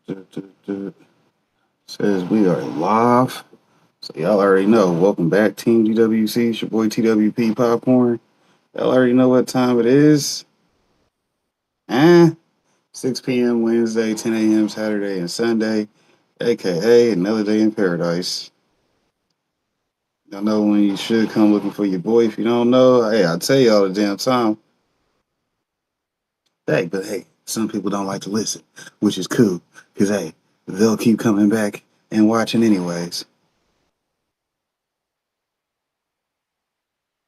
Says we are live. So y'all already know. Welcome back, Team GWC. It's your boy TWP Popcorn. Y'all already know what time it is. Eh? 6 p.m. Wednesday, 10 a.m. Saturday and Sunday, aka another day in paradise. Y'all know when you should come looking for your boy. If you don't know, hey, I'll tell you all the damn time. But hey, some people don't like to listen, which is cool. Because hey, they'll keep coming back and watching anyways.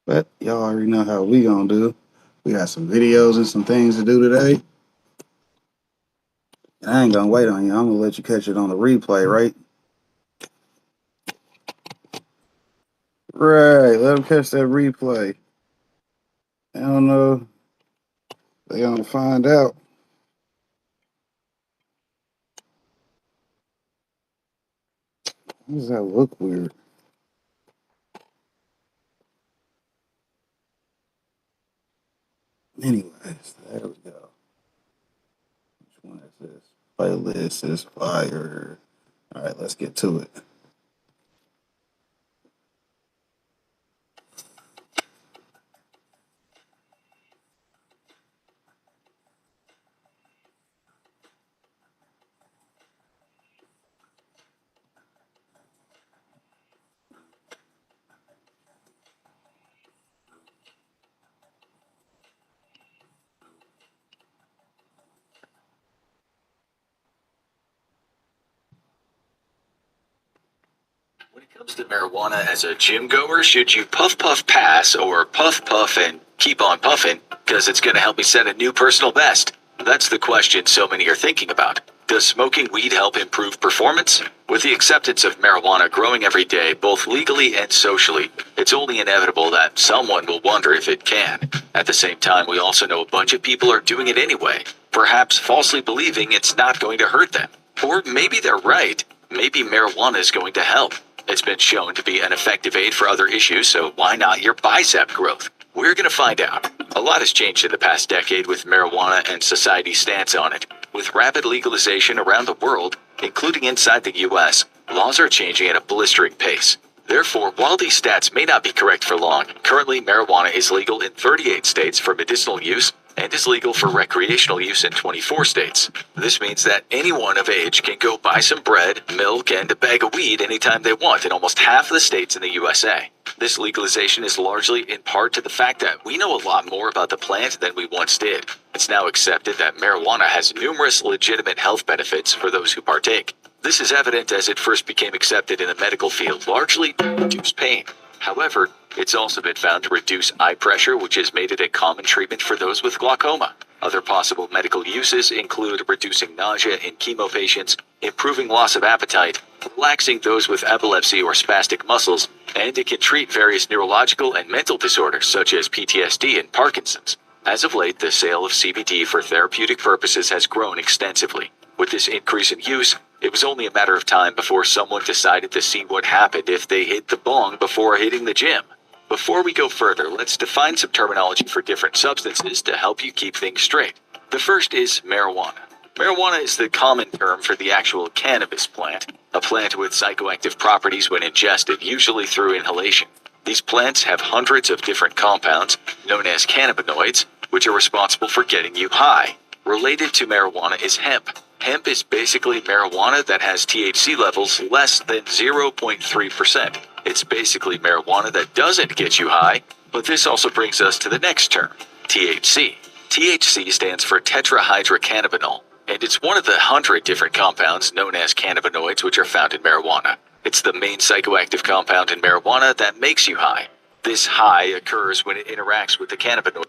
But y'all already know how we gonna do. We got some videos and some things to do today. And I ain't gonna wait on you. I'm gonna let you catch it on the replay, right? Right. Let them catch that replay. I don't know. They gonna find out. Why does that look weird? Anyways, there we go. Which one is this? Playlist is fire. All right, let's get to it. When it comes to marijuana as a gym goer, should you puff puff pass or puff puff and keep on puffing because it's going to help me set a new personal best? That's the question so many are thinking about. Does smoking weed help improve performance? With the acceptance of marijuana growing every day, both legally and socially, it's only inevitable that someone will wonder if it can. At the same time, we also know a bunch of people are doing it anyway, perhaps falsely believing it's not going to hurt them. Or maybe they're right. Maybe marijuana is going to help. It's been shown to be an effective aid for other issues, so why not your bicep growth? We're going to find out. A lot has changed in the past decade with marijuana and society's stance on it. With rapid legalization around the world, including inside the US, laws are changing at a blistering pace. Therefore, while these stats may not be correct for long, currently marijuana is legal in 38 states for medicinal use and is legal for recreational use in 24 states. This means that anyone of age can go buy some bread, milk, and a bag of weed anytime they want in almost half the states in the USA. This legalization is largely in part to the fact that we know a lot more about the plant than we once did. It's now accepted that marijuana has numerous legitimate health benefits for those who partake. This is evident as it first became accepted in the medical field, largely to reduce pain. However, it's also been found to reduce eye pressure, which has made it a common treatment for those with glaucoma. Other possible medical uses include reducing nausea in chemo patients, improving loss of appetite, relaxing those with epilepsy or spastic muscles, and it can treat various neurological and mental disorders such as PTSD and Parkinson's. As of late, the sale of CBD for therapeutic purposes has grown extensively. With this increase in use, it was only a matter of time before someone decided to see what happened if they hit the bong before hitting the gym. Before we go further, let's define some terminology for different substances to help you keep things straight. The first is marijuana. Marijuana is the common term for the actual cannabis plant, a plant with psychoactive properties when ingested, usually through inhalation. These plants have hundreds of different compounds, known as cannabinoids, which are responsible for getting you high. Related to marijuana is hemp. Hemp is basically marijuana that has THC levels less than 0.3%. It's basically marijuana that doesn't get you high, but this also brings us to the next term, THC. THC stands for tetrahydrocannabinol, and it's one of the 100 different compounds known as cannabinoids which are found in marijuana. It's the main psychoactive compound in marijuana that makes you high. This high occurs when it interacts with the cannabinoid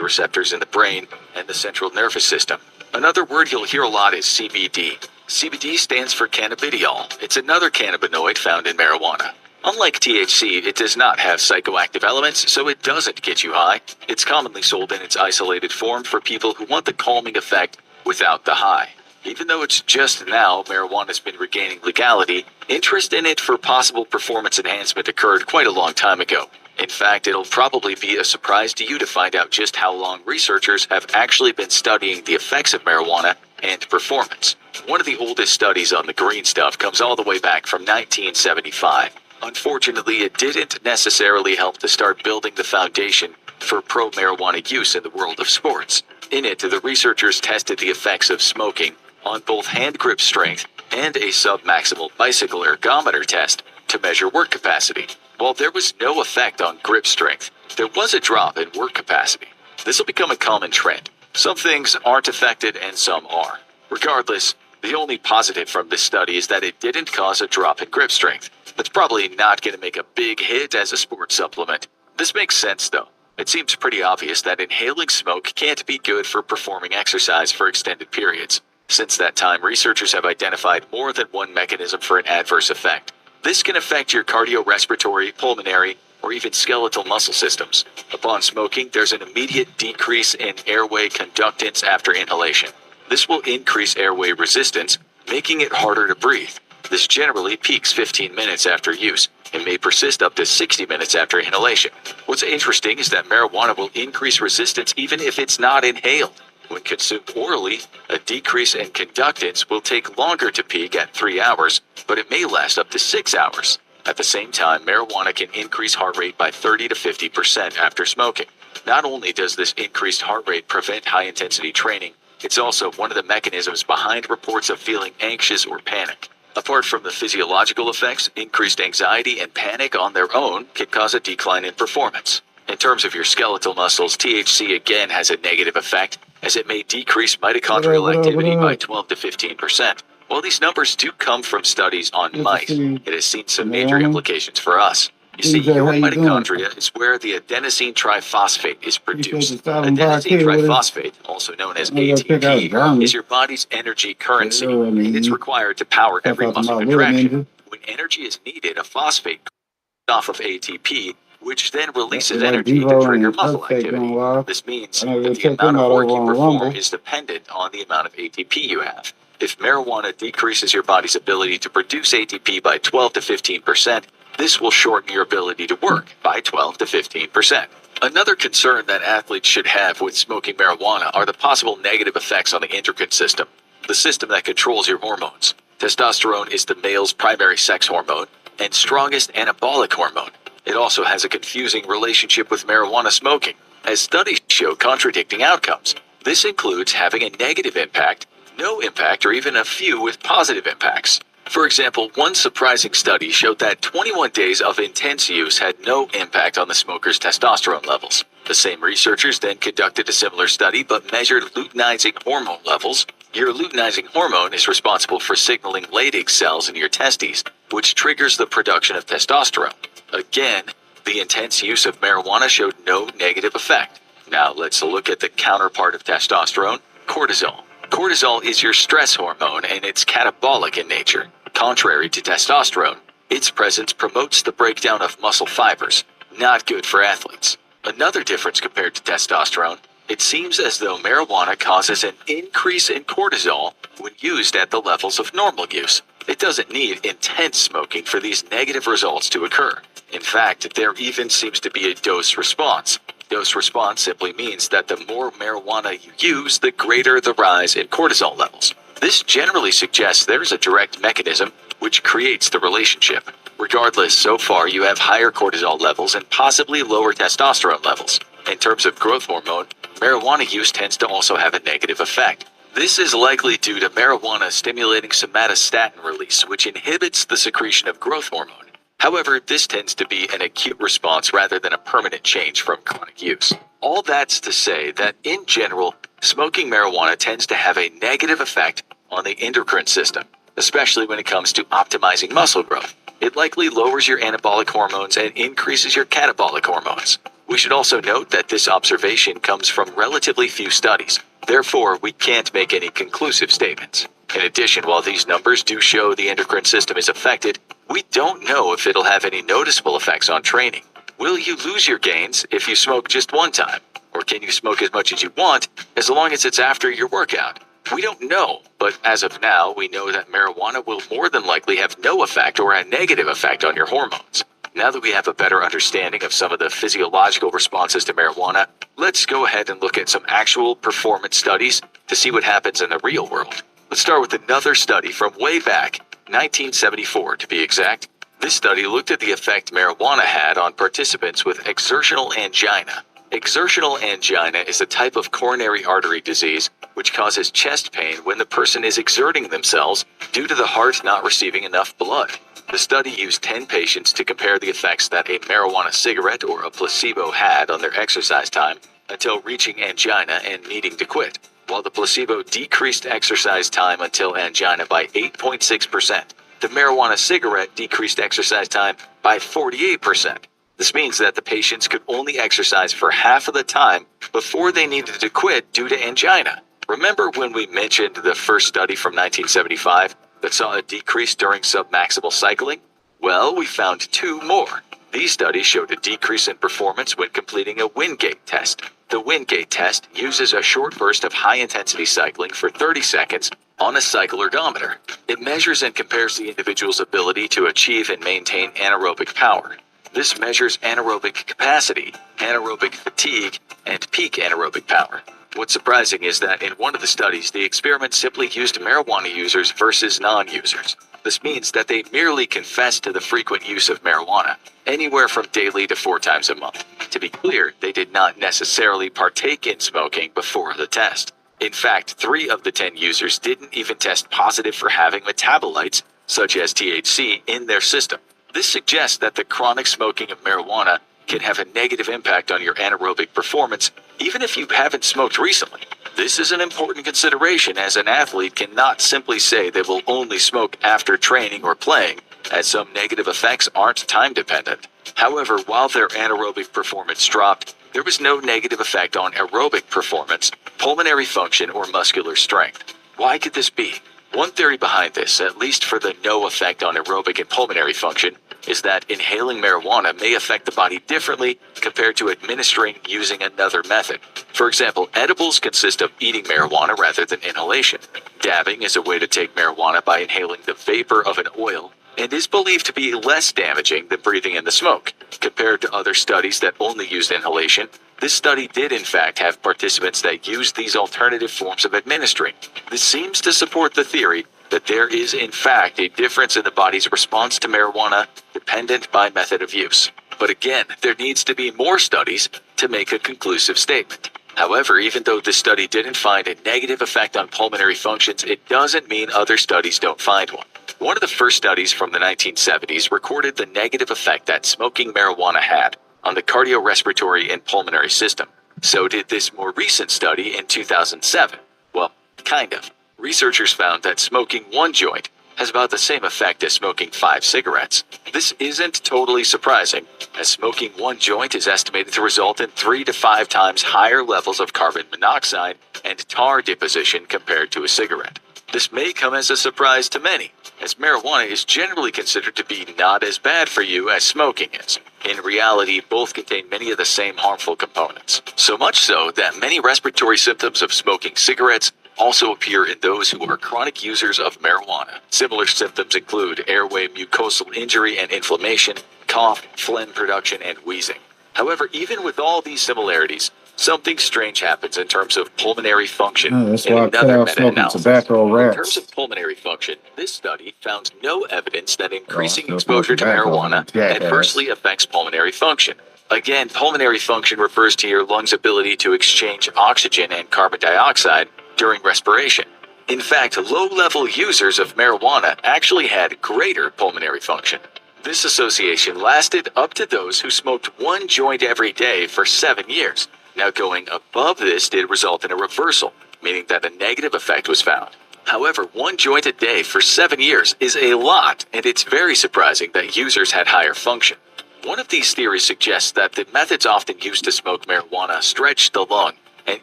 receptors in the brain and the central nervous system. Another word you'll hear a lot is CBD. CBD stands for cannabidiol. It's another cannabinoid found in marijuana. Unlike THC, it does not have psychoactive elements, so it doesn't get you high. It's commonly sold in its isolated form for people who want the calming effect without the high. Even though it's just now marijuana has been regaining legality, interest in it for possible performance enhancement occurred quite a long time ago. In fact, it'll probably be a surprise to you to find out just how long researchers have actually been studying the effects of marijuana and performance. One of the oldest studies on the green stuff comes all the way back from 1975. Unfortunately, it didn't necessarily help to start building the foundation for pro-marijuana use in the world of sports. In it, the researchers tested the effects of smoking on both hand grip strength and a sub-maximal bicycle ergometer test to measure work capacity. While there was no effect on grip strength, there was a drop in work capacity. This will become a common trend. Some things aren't affected and some are. Regardless, the only positive from this study is that it didn't cause a drop in grip strength. That's probably not going to make a big hit as a sports supplement. This makes sense though. It seems pretty obvious that inhaling smoke can't be good for performing exercise for extended periods. Since that time, researchers have identified more than one mechanism for an adverse effect. This can affect your cardiorespiratory, pulmonary, or even skeletal muscle systems. Upon smoking, there's an immediate decrease in airway conductance after inhalation. This will increase airway resistance, making it harder to breathe. This generally peaks 15 minutes after use and may persist up to 60 minutes after inhalation. What's interesting is that marijuana will increase resistance even if it's not inhaled. When consumed orally, a decrease in conductance will take longer to peak at 3 hours, but it may last up to 6 hours. At the same time, marijuana can increase heart rate by 30 to 50% after smoking. Not only does this increased heart rate prevent high-intensity training, it's also one of the mechanisms behind reports of feeling anxious or panic. Apart from the physiological effects, increased anxiety and panic on their own can cause a decline in performance. In terms of your skeletal muscles, THC again has a negative effect, as it may decrease mitochondrial activity by 12 to 15%. While these numbers do come from studies on mice, it has seen some major implications for us. You see, your mitochondria is where the adenosine triphosphate is produced. Adenosine triphosphate, also known as ATP, is your body's energy currency, and it's required to power every muscle contraction. When energy is needed, a phosphate comes off of ATP, which then releases energy to trigger muscle activity. This means that the amount of work you perform is dependent on the amount of ATP you have. If marijuana decreases your body's ability to produce ATP by 12 to 15%, this will shorten your ability to work by 12 to 15%. Another concern that athletes should have with smoking marijuana are the possible negative effects on the endocrine system, the system that controls your hormones. Testosterone is the male's primary sex hormone and strongest anabolic hormone. It also has a confusing relationship with marijuana smoking, as studies show contradicting outcomes. This includes having a negative impact, no impact, or even a few with positive impacts. For example, one surprising study showed that 21 days of intense use had no impact on the smoker's testosterone levels. The same researchers then conducted a similar study but measured luteinizing hormone levels. Your luteinizing hormone is responsible for signaling Leydig cells in your testes, which triggers the production of testosterone. Again, the intense use of marijuana showed no negative effect. Now let's look at the counterpart of testosterone, cortisol. Cortisol is your stress hormone and it's catabolic in nature. Contrary to testosterone, its presence promotes the breakdown of muscle fibers, not good for athletes. Another difference compared to testosterone, it seems as though marijuana causes an increase in cortisol when used at the levels of normal use. It doesn't need intense smoking for these negative results to occur. In fact, there even seems to be a dose response. Dose response simply means that the more marijuana you use, the greater the rise in cortisol levels. This generally suggests there's a direct mechanism which creates the relationship. Regardless, so far you have higher cortisol levels and possibly lower testosterone levels. In terms of growth hormone, marijuana use tends to also have a negative effect. This is likely due to marijuana stimulating somatostatin release, which inhibits the secretion of growth hormone. However, this tends to be an acute response rather than a permanent change from chronic use. All that's to say that, in general, smoking marijuana tends to have a negative effect on the endocrine system, especially when it comes to optimizing muscle growth. It likely lowers your anabolic hormones and increases your catabolic hormones. We should also note that this observation comes from relatively few studies. Therefore, we can't make any conclusive statements. In addition, while these numbers do show the endocrine system is affected, we don't know if it'll have any noticeable effects on training. Will you lose your gains if you smoke just one time? Or can you smoke as much as you want, as long as it's after your workout? We don't know, but as of now, we know that marijuana will more than likely have no effect or a negative effect on your hormones. Now that we have a better understanding of some of the physiological responses to marijuana, let's go ahead and look at some actual performance studies to see what happens in the real world. Let's start with another study from way back, 1974 to be exact. This study looked at the effect marijuana had on participants with exertional angina. Exertional angina is a type of coronary artery disease which causes chest pain when the person is exerting themselves due to the heart not receiving enough blood. The study used 10 patients to compare the effects that a marijuana cigarette or a placebo had on their exercise time until reaching angina and needing to quit, while the placebo decreased exercise time until angina by 8.6%. The marijuana cigarette decreased exercise time by 48%. This means that the patients could only exercise for half of the time before they needed to quit due to angina. Remember when we mentioned the first study from 1975 that saw a decrease during submaximal cycling? Well, we found two more. These studies showed a decrease in performance when completing a Wingate test. The Wingate test uses a short burst of high-intensity cycling for 30 seconds on a cycle ergometer. It measures and compares the individual's ability to achieve and maintain anaerobic power. This measures anaerobic capacity, anaerobic fatigue, and peak anaerobic power. What's surprising is that in one of the studies, the experiment simply used marijuana users versus non-users. This means that they merely confessed to the frequent use of marijuana, anywhere from daily to 4 times a month. To be clear, they did not necessarily partake in smoking before the test. In fact, 3 of the 10 users didn't even test positive for having metabolites, such as THC, in their system. This suggests that the chronic smoking of marijuana can have a negative impact on your anaerobic performance, even if you haven't smoked recently. This is an important consideration, as an athlete cannot simply say they will only smoke after training or playing, as some negative effects aren't time-dependent. However, while their anaerobic performance dropped, there was no negative effect on aerobic performance, pulmonary function, or muscular strength. Why could this be? One theory behind this, at least for the no effect on aerobic and pulmonary function, is that inhaling marijuana may affect the body differently compared to administering using another method. For example, edibles consist of eating marijuana rather than inhalation. Dabbing is a way to take marijuana by inhaling the vapor of an oil and is believed to be less damaging than breathing in the smoke. Compared to other studies that only used inhalation, this study did in fact have participants that used these alternative forms of administering. This seems to support the theory that there is in fact a difference in the body's response to marijuana dependent by method of use. But again, there needs to be more studies to make a conclusive statement. However, even though this study didn't find a negative effect on pulmonary functions, it doesn't mean other studies don't find one. One of the first studies from the 1970s recorded the negative effect that smoking marijuana had on the cardiorespiratory and pulmonary system. So did this more recent study in 2007. Well, kind of. Researchers found that smoking 1 joint has about the same effect as smoking 5 cigarettes. This isn't totally surprising, as smoking 1 joint is estimated to result in 3 to 5 times higher levels of carbon monoxide and tar deposition compared to a cigarette. This may come as a surprise to many, as marijuana is generally considered to be not as bad for you as smoking is. In reality, both contain many of the same harmful components. So much so that many respiratory symptoms of smoking cigarettes also appear in those who are chronic users of marijuana. Similar symptoms include airway mucosal injury and inflammation, cough, phlegm production, and wheezing. However, even with all these similarities, something strange happens in terms of pulmonary function That's in why I cut another out smoking meta-analysis. tobacco In wraps. terms of pulmonary function, this study found no evidence that increasing still exposure to smoking tobacco, marijuana jackass. adversely affects pulmonary function. Again, pulmonary function refers to your lungs' ability to exchange oxygen and carbon dioxide during respiration. In fact, low-level users of marijuana actually had greater pulmonary function. This association lasted up to those who smoked 1 joint every day for 7 years. Now, going above this did result in a reversal, meaning that a negative effect was found. However, 1 joint a day for 7 years is a lot, and it's very surprising that users had higher function. One of these theories suggests that the methods often used to smoke marijuana stretch the lung and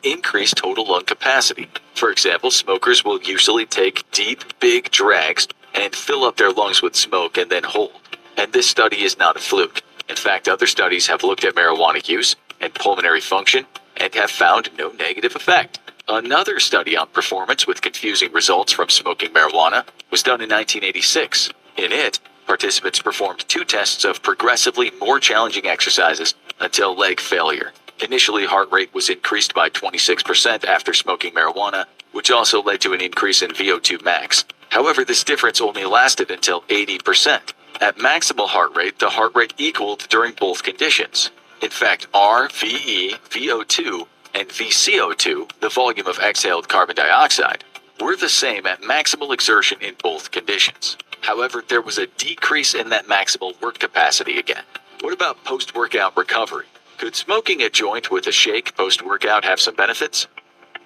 increase total lung capacity. For example, smokers will usually take deep, big drags and fill up their lungs with smoke and then hold. And this study is not a fluke. In fact, other studies have looked at marijuana use and pulmonary function and have found no negative effect. Another study on performance with confusing results from smoking marijuana was done in 1986. In it, Participants performed 2 tests of progressively more challenging exercises until leg failure. Initially, heart rate was increased by 26% after smoking marijuana, which also led to an increase in VO2 max. However, this difference only lasted until 80%. At maximal heart rate, the heart rate equaled during both conditions. In fact, RVE, VO2, and VCO2, the volume of exhaled carbon dioxide, were the same at maximal exertion in both conditions. However, there was a decrease in that maximal work capacity again. What about post-workout recovery? Could smoking a joint with a shake post-workout have some benefits?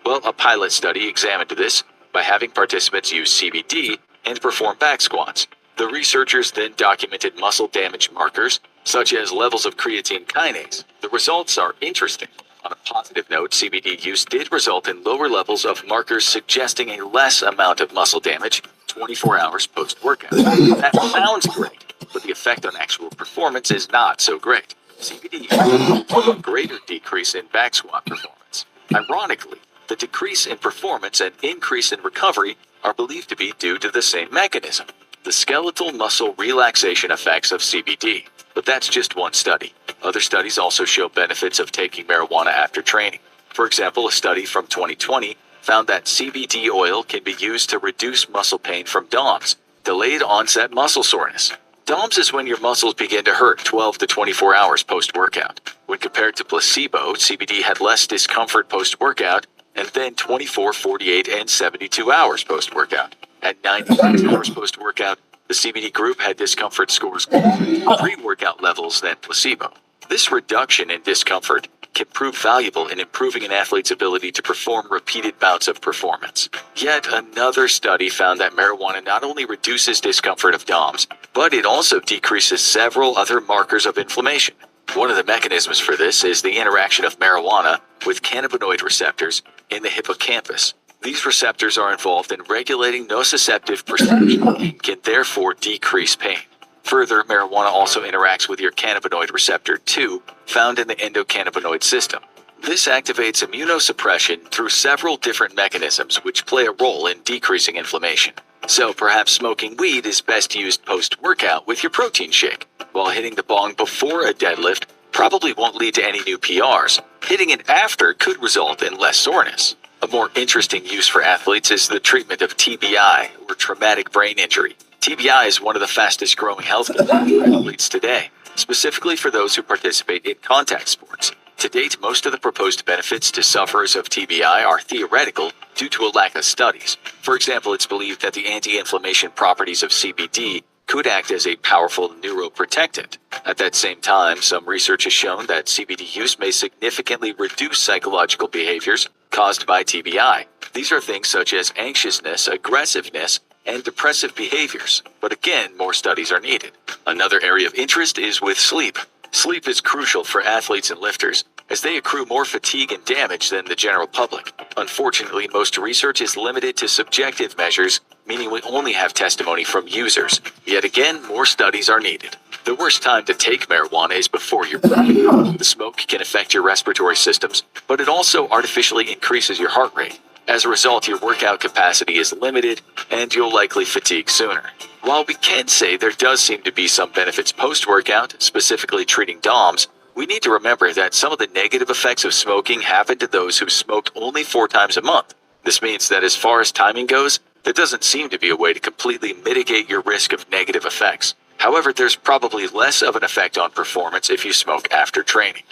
Well, a pilot study examined this by having participants use CBD and perform back squats. The researchers then documented muscle damage markers, such as levels of creatine kinase. The results are interesting. On a positive note, CBD use did result in lower levels of markers suggesting a less amount of muscle damage 24 hours post-workout. That sounds great, but the effect on actual performance is not so great. CBD has a greater decrease in back squat performance. Ironically, the decrease in performance and increase in recovery are believed to be due to the same mechanism, the skeletal muscle relaxation effects of CBD. But that's just one study. Other studies also show benefits of taking marijuana after training. For example, a study from 2020 found that CBD oil can be used to reduce muscle pain from DOMS, delayed onset muscle soreness. DOMS is when your muscles begin to hurt 12 to 24 hours post-workout. When compared to placebo, CBD had less discomfort post-workout, and then 24, 48, and 72 hours post-workout. At 96 hours post-workout, the CBD group had discomfort scores pre-workout levels than placebo. This reduction in discomfort can prove valuable in improving an athlete's ability to perform repeated bouts of performance. Yet another study found that marijuana not only reduces discomfort of DOMS, but it also decreases several other markers of inflammation. One of the mechanisms for this is the interaction of marijuana with cannabinoid receptors in the hippocampus. These receptors are involved in regulating nociceptive perception and can therefore decrease pain. Further, marijuana also interacts with your cannabinoid receptor 2, found in the endocannabinoid system. This activates immunosuppression through several different mechanisms which play a role in decreasing inflammation. So perhaps smoking weed is best used post-workout with your protein shake, while hitting the bong before a deadlift probably won't lead to any new PRs. Hitting it after could result in less soreness. A more interesting use for athletes is the treatment of TBI, or traumatic brain injury. TBI is one of the fastest growing health concerns for athletes today, specifically for those who participate in contact sports. To date, most of the proposed benefits to sufferers of TBI are theoretical due to a lack of studies. For example, it's believed that the anti-inflammation properties of CBD could act as a powerful neuroprotectant. At that same time, some research has shown that CBD use may significantly reduce psychological behaviors caused by TBI. These are things such as anxiousness, aggressiveness, and depressive behaviors. But again, more studies are needed. Another area of interest is with sleep. Sleep is crucial for athletes and lifters, as they accrue more fatigue and damage than the general public. Unfortunately, most research is limited to subjective measures, meaning we only have testimony from users. Yet again, more studies are needed. The worst time to take marijuana is before you're pregnant. The smoke can affect your respiratory systems, but it also artificially increases your heart rate. As a result, your workout capacity is limited, and you'll likely fatigue sooner. While we can say there does seem to be some benefits post-workout, specifically treating DOMS, we need to remember that some of the negative effects of smoking happen to those who smoked only 4 times a month. This means that as far as timing goes, there doesn't seem to be a way to completely mitigate your risk of negative effects. However, there's probably less of an effect on performance if you smoke after training.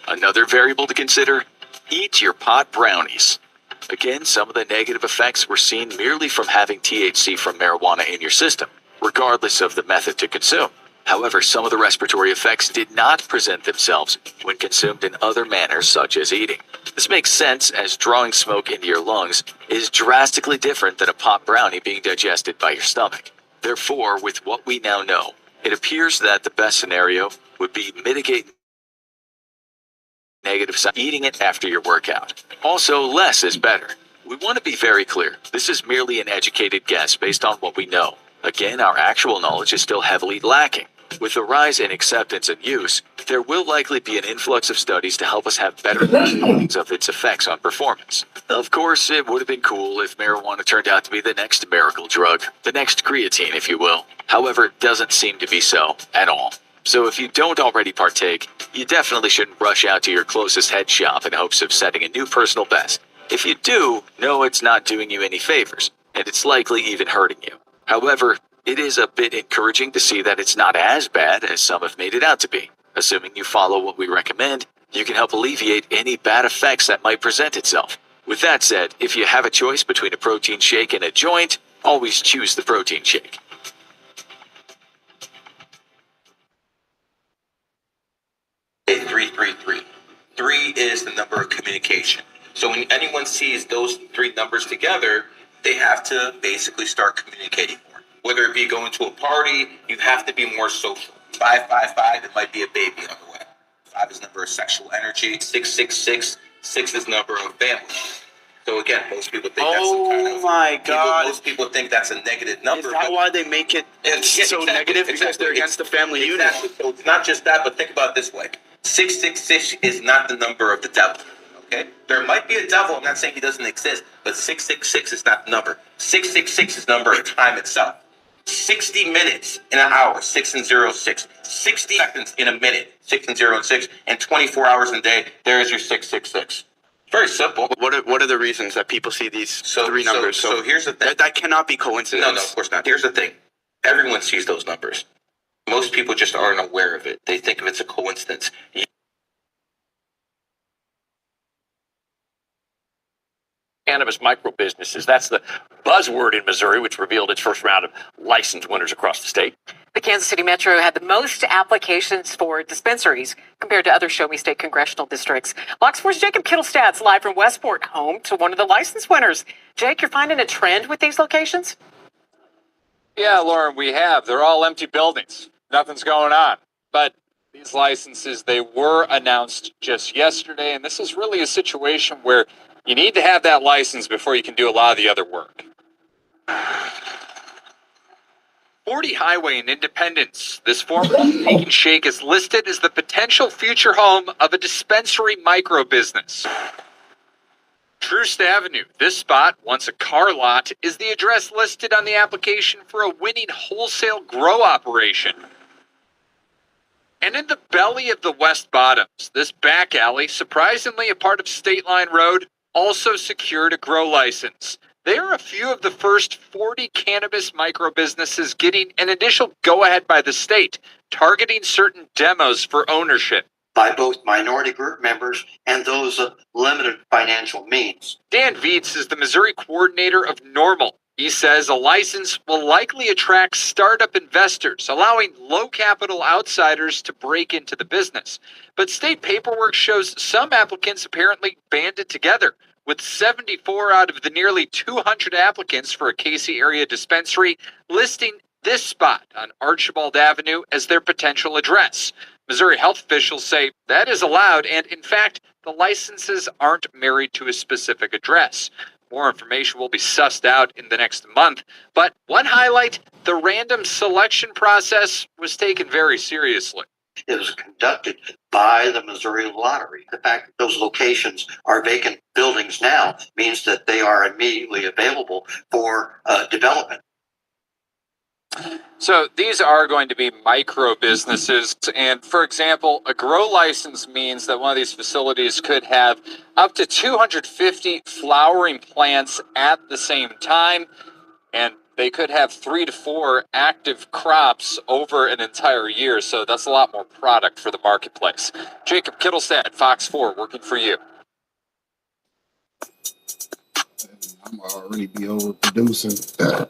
Another variable to consider: eat your pot brownies. Again, some of the negative effects were seen merely from having THC from marijuana in your system, regardless of the method to consume. However, some of the respiratory effects did not present themselves when consumed in other manners such as eating. This makes sense, as drawing smoke into your lungs is drastically different than a pot brownie being digested by your stomach. Therefore, with what we now know, it appears that the best scenario would be mitigate negative side eating it after your workout. Also, less is better. We want to be very clear. This is merely an educated guess based on what we know. Again, our actual knowledge is still heavily lacking. With the rise in acceptance and use, there will likely be an influx of studies to help us have better understandings of its effects on performance. Of course, it would have been cool if marijuana turned out to be the next miracle drug, the next creatine, if you will. However, it doesn't seem to be so at all. So if you don't already partake, you definitely shouldn't rush out to your closest head shop in hopes of setting a new personal best. If you do, know it's not doing you any favors, and it's likely even hurting you. However, it is a bit encouraging to see that it's not as bad as some have made it out to be. Assuming you follow what we recommend, you can help alleviate any bad effects that might present itself. With that said, if you have a choice between a protein shake and a joint, always choose the protein shake. Three, 3 is the number of communication. So when anyone sees those three numbers together, they have to basically start communicating more. Whether it be going to a party, you have to be more social. 555, it might be a baby on the way. 5 is number of sexual energy. 666, 6 is number of family. So again, most people think that's some kind of... my God. Most people think that's a negative number. Is that why they make it so negative? Because they're against the family unit. So it's not just that, but think about it this way. 666 is not the number of the devil. Okay? There might be a devil. I'm not saying he doesn't exist, but 666 is not the number. 666 is the number of time itself. 60 minutes in an hour, 6 and 0, 6. 60 seconds in a minute, 6 and 0 and 6. And 24 hours in a day, there is your 666. Very simple. What are the reasons that people see these three numbers? So here's the thing. That cannot be coincidence. No, of course not. Here's the thing. Everyone sees those numbers. Most people just aren't aware of it. They think of it's a coincidence. Cannabis micro businesses. That's the buzzword in Missouri, which revealed its first round of license winners across the state. The Kansas City Metro had the most applications for dispensaries compared to other Show Me State congressional districts. Fox 4's Jacob Kittlestat's live from Westport, home to one of the license winners. Jake, you're finding a trend with these locations? Yeah, Lauren, we have. They're all empty buildings. Nothing's going on. But these licenses, they were announced just yesterday, and this is really a situation where you need to have that license before you can do a lot of the other work. 40 Highway in Independence. This former Steak and Shake is listed as the potential future home of a dispensary micro business. Troost Avenue. This spot, once a car lot, is the address listed on the application for a winning wholesale grow operation. And in the belly of the West Bottoms, this back alley, surprisingly a part of State Line Road, also secured a grow license. They are a few of the first 40 cannabis micro businesses getting an initial go-ahead by the state, targeting certain demos for ownership. By both minority group members and those of limited financial means. Dan Vietz is the Missouri coordinator of NORML. He says a license will likely attract startup investors, allowing low-capital outsiders to break into the business. But state paperwork shows some applicants apparently banded together, with 74 out of the nearly 200 applicants for a Casey area dispensary listing this spot on Archibald Avenue as their potential address. Missouri health officials say that is allowed, and in fact, the licenses aren't married to a specific address. More information will be sussed out in the next month, but one highlight, the random selection process was taken very seriously. It was conducted by the Missouri Lottery. The fact that those locations are vacant buildings now means that they are immediately available for development. So these are going to be micro businesses. And for example, a grow license means that one of these facilities could have up to 250 flowering plants at the same time. And they could have 3 to 4 active crops over an entire year. So that's a lot more product for the marketplace. Jacob Kittlestat, Fox 4, working for you. I'm already be overproducing.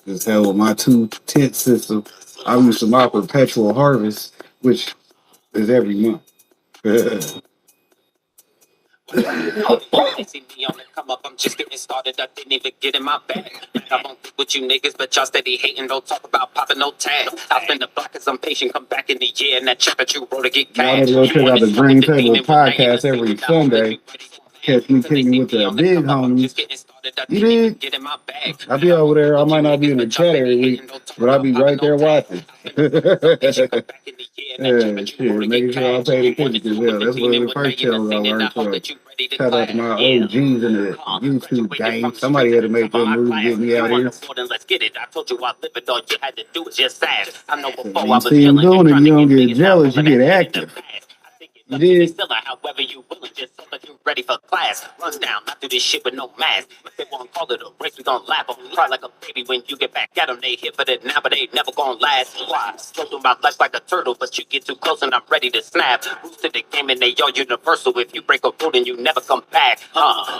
Just hell with my 2-tent system. I'm used to my perpetual harvest, which is every month. See me on the come up, I'm just getting started. I didn't even get in my bag. I won't think with you niggas, but y'all steady hating. Don't talk about popping no tag. I spend the block cause I'm patient. Come back in the year and that check that you wrote to get cash. Y'all go check out the Green Table podcast every Sunday. Catch me kicking with the big homies. You did? I be over there. I might not be in the chat every week, but I'll be right there watching. Yeah, shit, making sure I pay attention because yeah, that's one of the first channels I learned from. Shout out to my OGs in the YouTube game. Somebody had to make that move to get me out here. Let's get it. I told you I live it. All you had to do was just ask. I know before I You was see him chilling, doing it, trying you to don't get get biggest jealous, you apple get of that active. you You did? still however you willing, just so that you ready for class. Run down, I do this shit with no mask. If they won't call it a race, we gon' laugh. I'll cry like a baby when you get back at them. They hit for that now, but they never gon' last. Why? Go through my life like a turtle, but you get too close and I'm ready to snap. Roots to the game and they all universal. If you break a rule, then you never come back.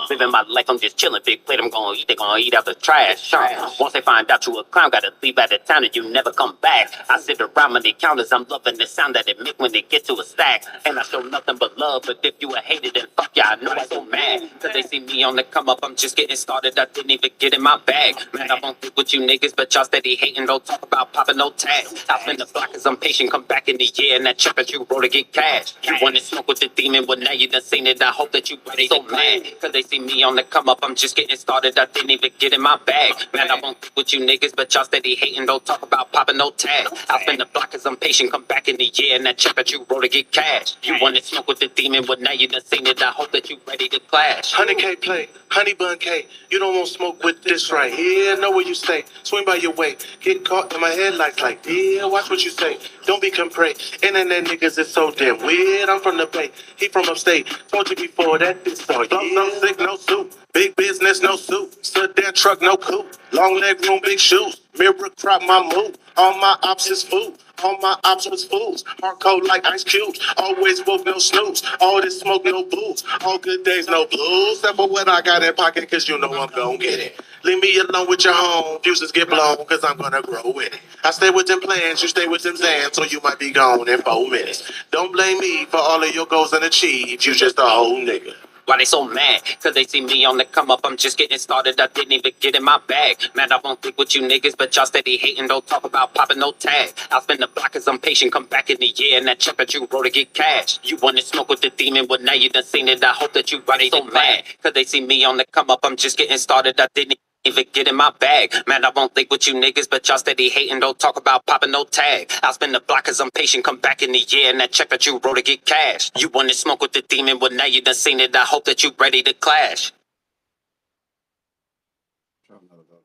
Living my life, I'm just chilling. Big plate, I'm gonna eat. They gonna eat out the trash. Once they find out you a clown, gotta leave out of town and you never come back. I sit around many counters, I'm loving the sound that it make when they get to a stack. And I show nothing but love. But if you a hater, then fuck yeah, I know I'm so mad. Cause they see me on the come up, I'm just getting started. I didn't even get in my bag. Man, I won't think with you niggas, but y'all steady hating. Don't talk about popping no tags. I spend the block cause I'm patient. Come back in the year and that check that you roll to get cash. You wanna smoke with the demon, well now you done seen it. I hope that you ready so mad. Cause they see me on the come up, I'm just getting started. I didn't even get in my bag. Man, I won't think with you niggas, but y'all steady hating. Don't talk about popping no tags. I spend the block cause I'm patient. Come back in the year and that check that you roll to get cash. You wanna smoke with the demon, well now you done seen it. I hope that you ready to clash. 100K play, honey bun K. You don't want smoke with this right here. Know where you stay. Swing by your way. Get caught in my headlights like, yeah, watch what you say. Don't be compray. Internet niggas is so damn weird. I'm from the Bay. He from upstate. Told you before that this so yeah. No sick, no suit. Big business, no suit. Sedan truck, no coupe. Long leg room, big shoes. Mirror crop my move. All my ops is food. All my ops was fools. Hard cold like ice cubes. Always woke, no snooze. All this smoke, no booze. All good days, no blues. Except for what I got in pocket, cause you know I'm gon' get it. Leave me alone with your home. Fuses get blown, cause I'm gonna grow with it. I stay with them plans, you stay with them Zans, so you might be gone in 4 minutes. Don't blame me for all of your goals unachieved. You just a whole nigga. Why they so mad? Cause they see me on the come up, I'm just getting started. I didn't even get in my bag. Man, I won't think with you niggas, but y'all steady hating. Don't talk about popping no tag. I'll spend the block cause I'm patient. Come back in the year and that check that you roll to get cash. You wanna smoke with the demon, well now you done seen it. I hope that you ready so mad. Cause they see me on the come up, I'm just getting started. I didn't even get in my bag. Man, I won't think with you niggas, but y'all steady hating. Don't talk about popping no tag. I'll spend the block cause I'm patient. Come back in the year and that check that you roll to get cash. You wanna smoke with the demon, well now you done seen it. I hope that you ready to clash.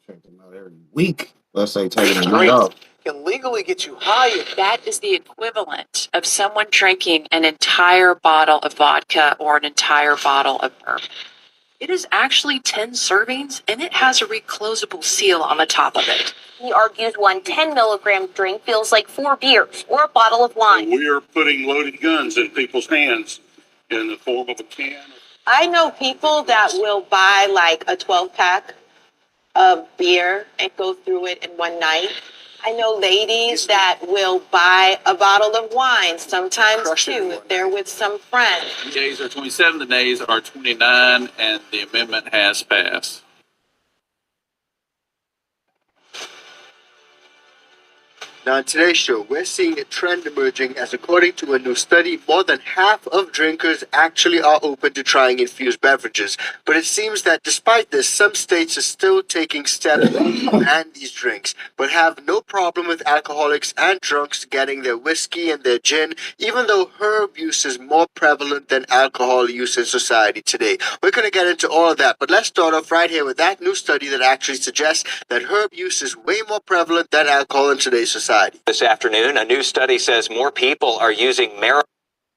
Check them out every week. Let's say taking a night off. Can legally get you higher. That is the equivalent of someone drinking an entire bottle of vodka or an entire bottle of bourbon. It is actually 10 servings, and it has a reclosable seal on the top of it. He argues one 10-milligram drink feels like 4 beers or a bottle of wine. We are putting loaded guns in people's hands in the form of a can. I know people that will buy like a 12-pack of beer and go through it in one night. I know ladies that will buy a bottle of wine, sometimes two, if they're with some friends. The days are 27, the days are 29, and the amendment has passed. Now, in today's show, we're seeing a trend emerging as, according to a new study, more than half of drinkers actually are open to trying infused beverages. But it seems that despite this, some states are still taking steps to ban these drinks, but have no problem with alcoholics and drunks getting their whiskey and their gin, even though herb use is more prevalent than alcohol use in society today. We're going to get into all of that, but let's start off right here with that new study that actually suggests that herb use is way more prevalent than alcohol in today's society. This afternoon, a new study says more people are using marijuana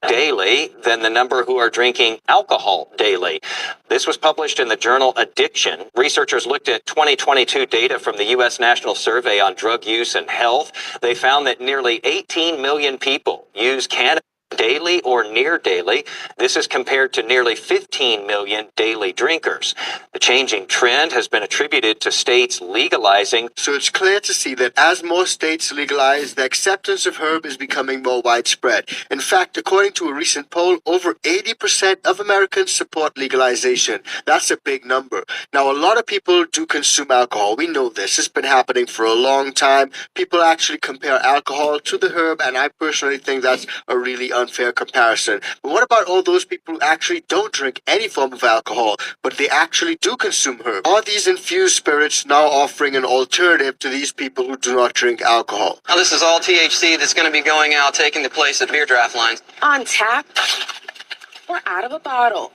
daily than the number who are drinking alcohol daily. This was published in the journal Addiction. Researchers looked at 2022 data from the U.S. National Survey on Drug Use and Health. They found that nearly 18 million people use cannabis daily or near daily. This is compared to nearly 15 million daily drinkers. The changing trend has been attributed to states legalizing. So it's clear to see that as more states legalize, the acceptance of herb is becoming more widespread. In fact, according to a recent poll, over 80% of Americans support legalization. That's a big number. Now, a lot of people do consume alcohol. We know this. It's been happening for a long time. People actually compare alcohol to the herb, and I personally think that's a really unfair comparison. But what about all those people who actually don't drink any form of alcohol, but they actually do consume herb? Are these infused spirits now offering an alternative to these people who do not drink alcohol? Now, this is all THC that's going to be going out, taking the place of beer draft lines. On tap or out of a bottle.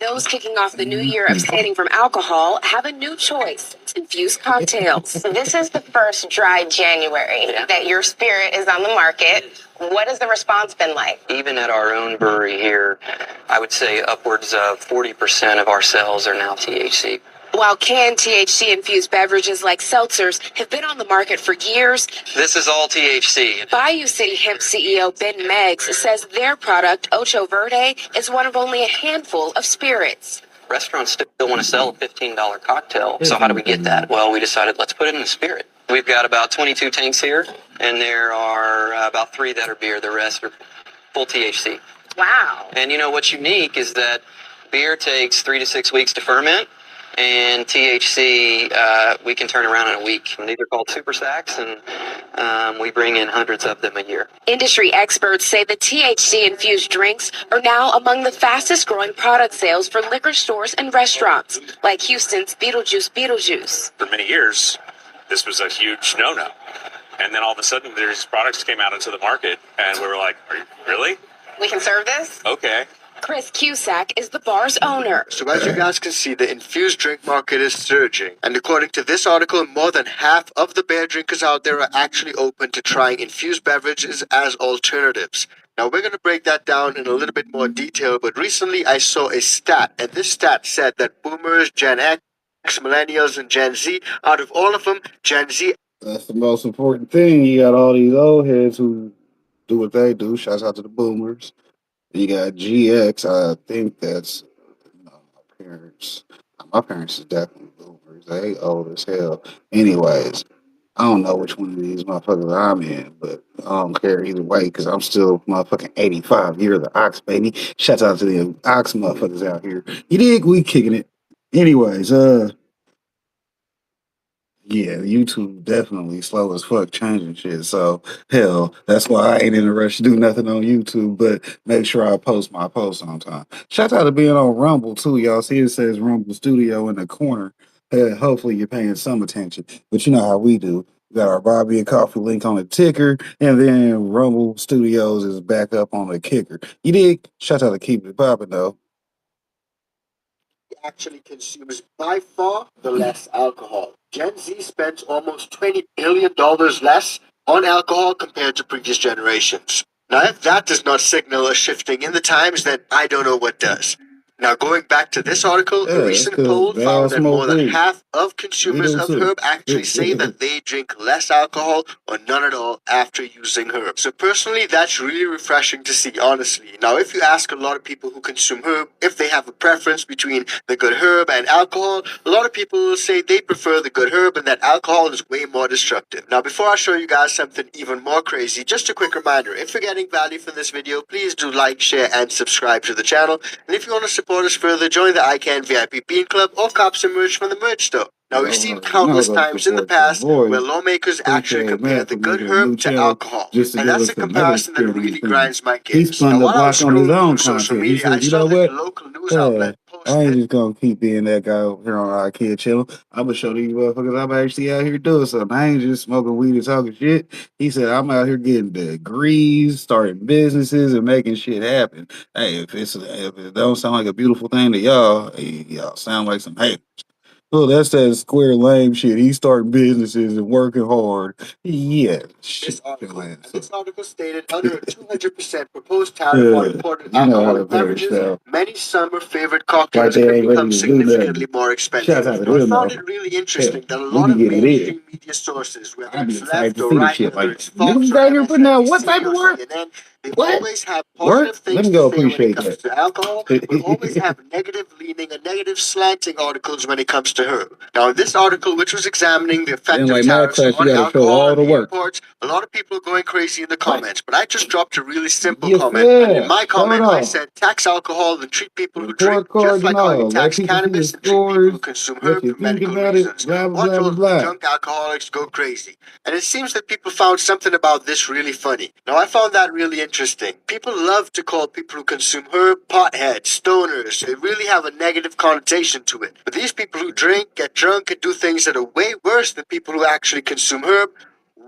Those kicking off the new year abstaining from alcohol have a new choice. It's infused cocktails. This is the first dry January that your spirit is on the market. What has the response been like? Even at our own brewery here, I would say upwards of 40% of our sales are now THC. While canned THC-infused beverages like seltzers have been on the market for years, This is all THC. Bayou City Hemp CEO Ben Meggs says their product, Ocho Verde, is one of only a handful of spirits. Restaurants still want to sell a $15 cocktail. So how do we get that? Well, we decided let's put it in the spirit. We've got about 22 tanks here, and there are about 3 that are beer. The rest are full THC. Wow. And you know what's unique is that beer takes 3 to 6 weeks to ferment, and THC we can turn around in a week. And these are called super sacks, and we bring in hundreds of them a year. Industry experts say the THC-infused drinks are now among the fastest-growing product sales for liquor stores and restaurants, like Houston's Beetlejuice. For many years, this was a huge no-no. And then all of a sudden, these products came out into the market, and we were like, "Are you really? We can serve this? Okay." Chris Cusack is the bar's owner. So as you guys can see, the infused drink market is surging. And according to this article, more than half of the beer drinkers out there are actually open to trying infused beverages as alternatives. Now, we're going to break that down in a little bit more detail, but recently I saw a stat, and this stat said that boomers, Gen X, millennials, and Gen Z, out of all of them, Gen Z... That's the most important thing. You got all these old heads who do what they do. Shouts out to the boomers. You got GX. I think that's my parents. My parents is definitely boomers. They old as hell. Anyways, I don't know which one of these motherfuckers I'm in, but I don't care either way because I'm still motherfucking 85. You're the Ox, baby. Shouts out to the Ox motherfuckers out here. You dig? We kicking it. Anyways, yeah, YouTube definitely slow as fuck changing shit. So hell, that's why I ain't in a rush to do nothing on YouTube, but make sure I post my posts on time. Shout out to being on Rumble too, y'all. See it says Rumble Studio in the corner. Hopefully you're paying some attention. But you know how we do. We got our Bobby and Coffee link on the ticker, and then Rumble Studios is back up on the kicker. You dig? Shout out to Keep It Poppin' though. actually consumes by far the less alcohol. Gen Z spends almost $20 billion less on alcohol compared to previous generations. Now, if that does not signal a shifting in the times, then I don't know what does. Now, going back to this article, a recent poll found that more than half of consumers of herb actually say that they drink less alcohol or none at all after using herb. So personally, that's really refreshing to see, honestly. Now, if you ask a lot of people who consume herb if they have a preference between the good herb and alcohol, a lot of people will say they prefer the good herb and that alcohol is way more destructive. Now, before I show you guys something even more crazy, just a quick reminder, if you're getting value from this video, please do like, share, and subscribe to the channel. And if you want to support us further, join the ICANN VIP Bean Club or cop some merch from the merch store. Now, we've seen countless times in the past where lawmakers actually compare the good herb to alcohol. And that's a comparison that really grinds my gears. Now, while I was scrolling through social media, I saw that a local news outlet I ain't just gonna keep being that guy over here on our kid channel. I'm gonna show these motherfuckers I'm actually out here doing something. I ain't just smoking weed and talking shit. He said I'm out here getting degrees, starting businesses, and making shit happen. Hey, if it don't sound like a beautiful thing to y'all, hey, y'all sound like some haters. Oh, that's that square lame shit. He's starting businesses and working hard. Yeah. This article stated under a 200% proposed tariff on imported alcoholic beverages, many summer favorite cocktails could become significantly more expensive. I found it really interesting that a lot of mainstream media sources, whether it's left or right, whether it's Fox or CNN, they always have positive things to say when it comes to alcohol, but always have negative leaning and negative slanting articles when it comes to herb. Now, in this article, which was examining the effect of tariffs on alcohol and imports, a lot of people are going crazy in the comments, but I just dropped a really simple comment. And in my comment, I said, tax alcohol and treat people who drink just like how you tax cannabis and treat people who consume herb for medical reasons. Watch all the drunk alcoholics go crazy. And it seems that people found something about this really funny. Now, I found that really interesting interesting. People love to call people who consume herb potheads, stoners. They really have a negative connotation to it. But these people who drink, get drunk, and do things that are way worse than people who actually consume herb,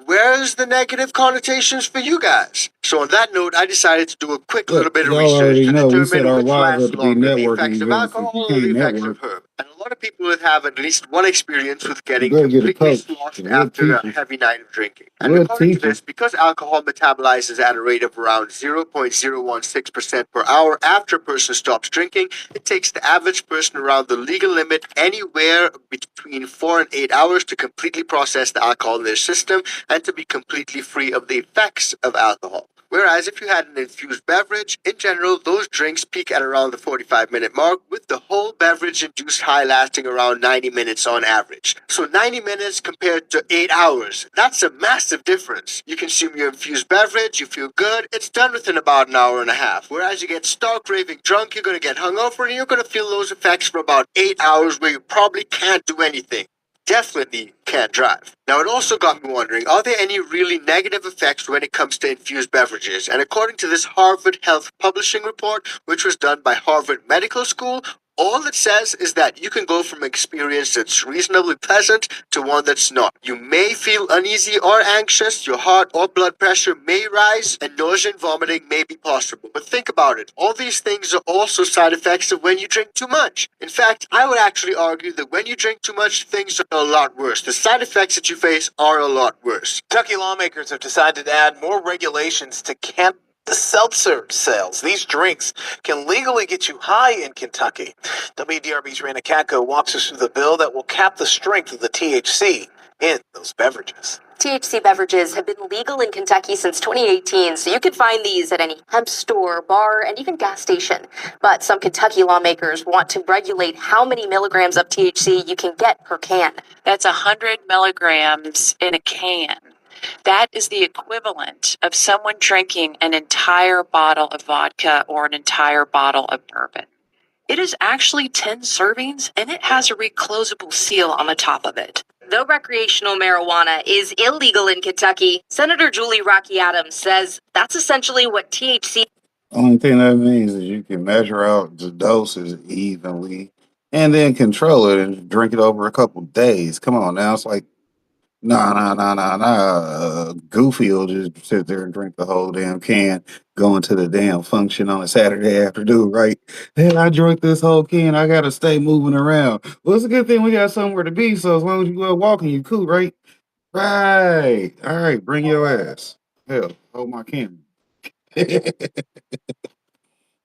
where's the negative connotations for you guys? So on that note, I decided to do a quick little bit of Y'all research already to know we set determine our which lives lasts up to be longer, the networking effects of events. If alcohol you or the can't effects network, of herb. And a lot of people would have at least one experience with you getting better get a completely coach. sloshed We'll after a teach you. heavy night of drinking. And We'll according to teach you. this, because alcohol metabolizes at a rate of around 0.016% per hour after a person stops drinking, it takes the average person around the legal limit anywhere between 4 and 8 hours to completely process the alcohol in their system and to be completely free of the effects of alcohol. Whereas if you had an infused beverage, in general, those drinks peak at around the 45-minute mark, with the whole beverage-induced high lasting around 90 minutes on average. So 90 minutes compared to 8 hours. That's a massive difference. You consume your infused beverage, you feel good, it's done within about an hour and a half. Whereas you get stark raving drunk, you're going to get hungover, and you're going to feel those effects for about 8 hours where you probably can't do anything. Definitely can't drive. Now, it also got me wondering, are there any really negative effects when it comes to infused beverages? And according to this Harvard Health Publishing report, which was done by Harvard Medical School, all it says is that you can go from an experience that's reasonably pleasant to one that's not. You may feel uneasy or anxious, your heart or blood pressure may rise, and nausea and vomiting may be possible. But think about it, all these things are also side effects of when you drink too much. In fact, I would actually argue that when you drink too much, things are a lot worse. The side effects that you face are a lot worse. Kentucky lawmakers have decided to add more regulations to the seltzer sales. These drinks can legally get you high in Kentucky. WDRB's Raina Katko walks us through the bill that will cap the strength of the THC in those beverages. THC beverages have been legal in Kentucky since 2018, so you can find these at any hemp store, bar, and even gas station. But some Kentucky lawmakers want to regulate how many milligrams of THC you can get per can. That's 100 milligrams in a can. That is the equivalent of someone drinking an entire bottle of vodka or an entire bottle of bourbon. It is actually 10 servings, and it has a reclosable seal on the top of it. Though recreational marijuana is illegal in Kentucky, Senator Julie Rocky Adams says that's essentially what THC. Only thing that means is you can measure out the doses evenly and then control it and drink it over a couple days. Come on now, it's like nah. Goofy will just sit there and drink the whole damn can, going to the damn function on a Saturday afternoon, right? Hey, I drank this whole can. I gotta stay moving around. Well, it's a good thing we got somewhere to be. So as long as you go out walking, you cool, right? Right. All right. Bring your ass. Hell, hold my can.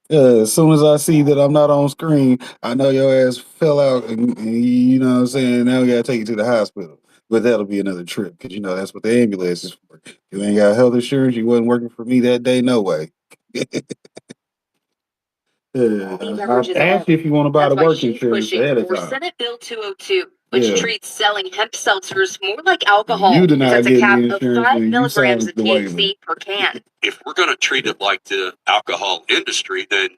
As soon as I see that I'm not on screen, I know your ass fell out, and you know what I'm saying. Now we gotta take you to the hospital. But that'll be another trip because you know that's what the ambulance is for. You ain't got health insurance. You wasn't working for me that day, no way. I asked you if you want to buy That's the why work she's insurance pushing ahead of for time. Senate Bill 202, which Yeah. treats selling hemp seltzers more like alcohol. You It deny sets a getting cap the of insurance, 5 then you milligrams signed of the waiver. THC per can. If we're going to treat it like the alcohol industry, then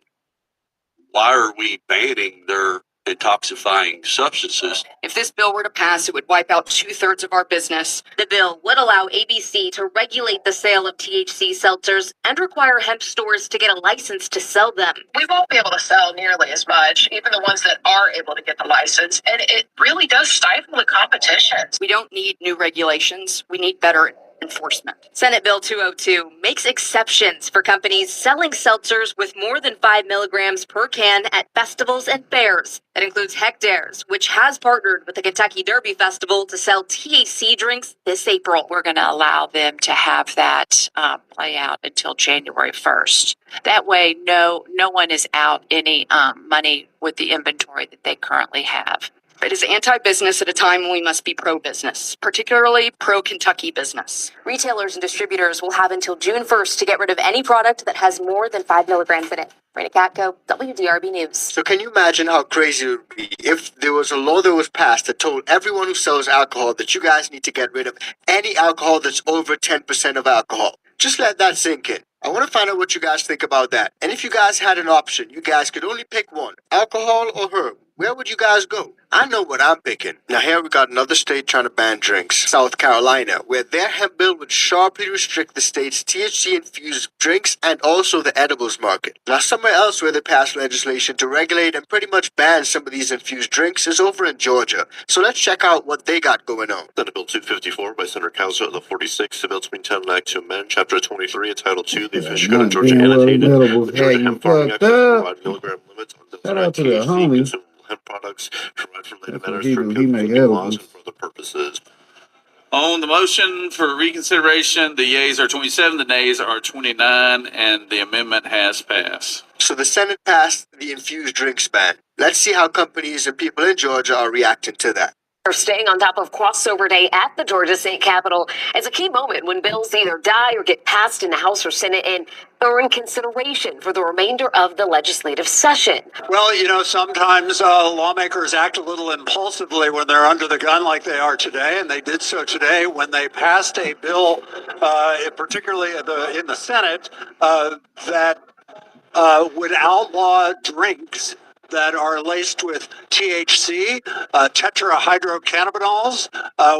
why are we banning their intoxifying substances? If this bill were to pass, it would wipe out 2/3 of our business. The bill would allow ABC to regulate the sale of THC seltzers and require hemp stores to get a license to sell them. We won't be able to sell nearly as much, even the ones that are able to get the license, and it really does stifle the competition. We don't need new regulations. We need better enforcement. Senate Bill 202 makes exceptions for companies selling seltzers with more than 5 milligrams per can at festivals and fairs. That includes Hectares, which has partnered with the Kentucky Derby Festival to sell THC drinks this April. We're going to allow them to have that play out until January 1st. That way, no one is out any money with the inventory that they currently have. It is anti-business at a time when we must be pro-business, particularly pro-Kentucky business. Retailers and distributors will have until June 1st to get rid of any product that has more than 5 milligrams in it. Raina Katko, WDRB News. So can you imagine how crazy it would be if there was a law that was passed that told everyone who sells alcohol that you guys need to get rid of any alcohol that's over 10% of alcohol? Just let that sink in. I want to find out what you guys think about that. And if you guys had an option, you guys could only pick one, alcohol or herb. where would you guys go? I know what I'm picking. Now here we got another state trying to ban drinks, South Carolina, where their hemp bill would sharply restrict the state's THC-infused drinks and also the edibles market. Now somewhere else where they passed legislation to regulate and pretty much ban some of these infused drinks is over in Georgia. So let's check out what they got going on. Senate Bill 254 by Senator Council of the 46, the bill 2010 Act to amend Chapter 23 entitled 2, the Official Code of Georgia annotated, the Georgia Hemp Farming Act to provide milligram limits on the Shout out to the THC homies. consumable hemp products derived from native matters He for make cooking laws edibles. and for other purposes. On the motion for reconsideration, the yeas are 27, the nays are 29, and the amendment has passed. So the Senate passed the infused drinks ban. Let's see how companies and people in Georgia are reacting to that. Are staying on top of crossover day at the Georgia State Capitol as a key moment when bills either die or get passed in the House or Senate and earn consideration for the remainder of the legislative session. Well, you know, sometimes lawmakers act a little impulsively when they're under the gun like they are today, and they did so today when they passed a bill, particularly in the Senate, that would outlaw drinks that are laced with THC, tetrahydrocannabinols,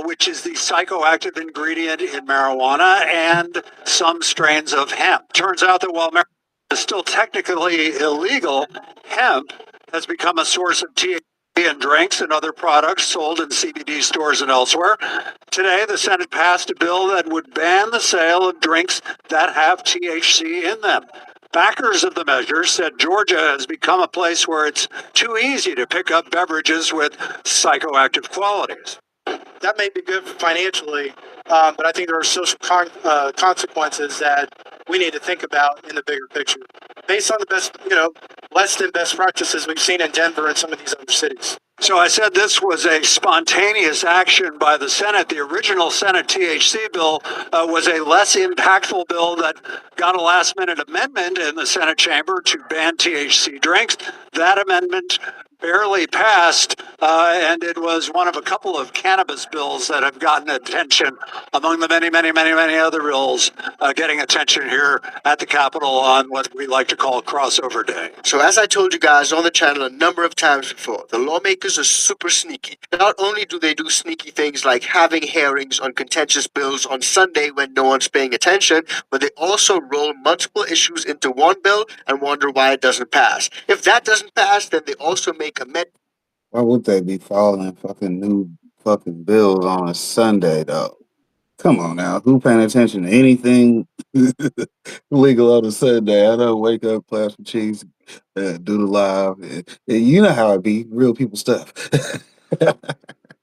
which is the psychoactive ingredient in marijuana, and some strains of hemp. Turns out that while marijuana is still technically illegal, hemp has become a source of THC in drinks and other products sold in CBD stores and elsewhere. Today, the Senate passed a bill that would ban the sale of drinks that have THC in them. Backers of the measure said Georgia has become a place where it's too easy to pick up beverages with psychoactive qualities. That may be good financially, but I think there are social consequences that we need to think about in the bigger picture. Based on the best, less than best practices we've seen in Denver and some of these other cities. So I said this was a spontaneous action by the Senate. The original Senate THC bill was a less impactful bill that got a last-minute amendment in the Senate chamber to ban THC drinks. That amendment barely passed, and it was one of a couple of cannabis bills that have gotten attention among the many, many, many, many other bills getting attention here at the Capitol on what we like to call crossover day. So as I told you guys on the channel a number of times before, the lawmakers are super sneaky. Not only do they do sneaky things like having hearings on contentious bills on Sunday when no one's paying attention, but they also roll multiple issues into one bill and wonder why it doesn't pass. If that doesn't pass, then they also make amendments. Why would they be filing fucking new fucking bills on a Sunday though? Come on now, who paying attention to anything legal on a Sunday? I don't wake up, play some cheese, do the live. You know how it be, real people stuff.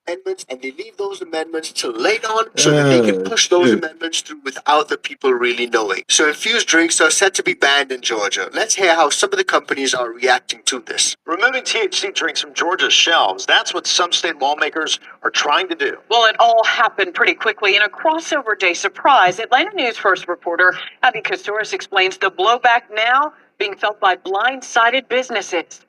Amendments, and they leave those amendments till late on so that they can push those amendments through without the people really knowing. So infused drinks are set to be banned in Georgia. Let's hear how some of the companies are reacting to this. Removing THC drinks from Georgia's shelves, that's what some state lawmakers are trying to do. Well, it all happened pretty quickly in a crossover day surprise. Atlanta News First reporter Abby Kastouris explains the blowback now being felt by blindsided businesses.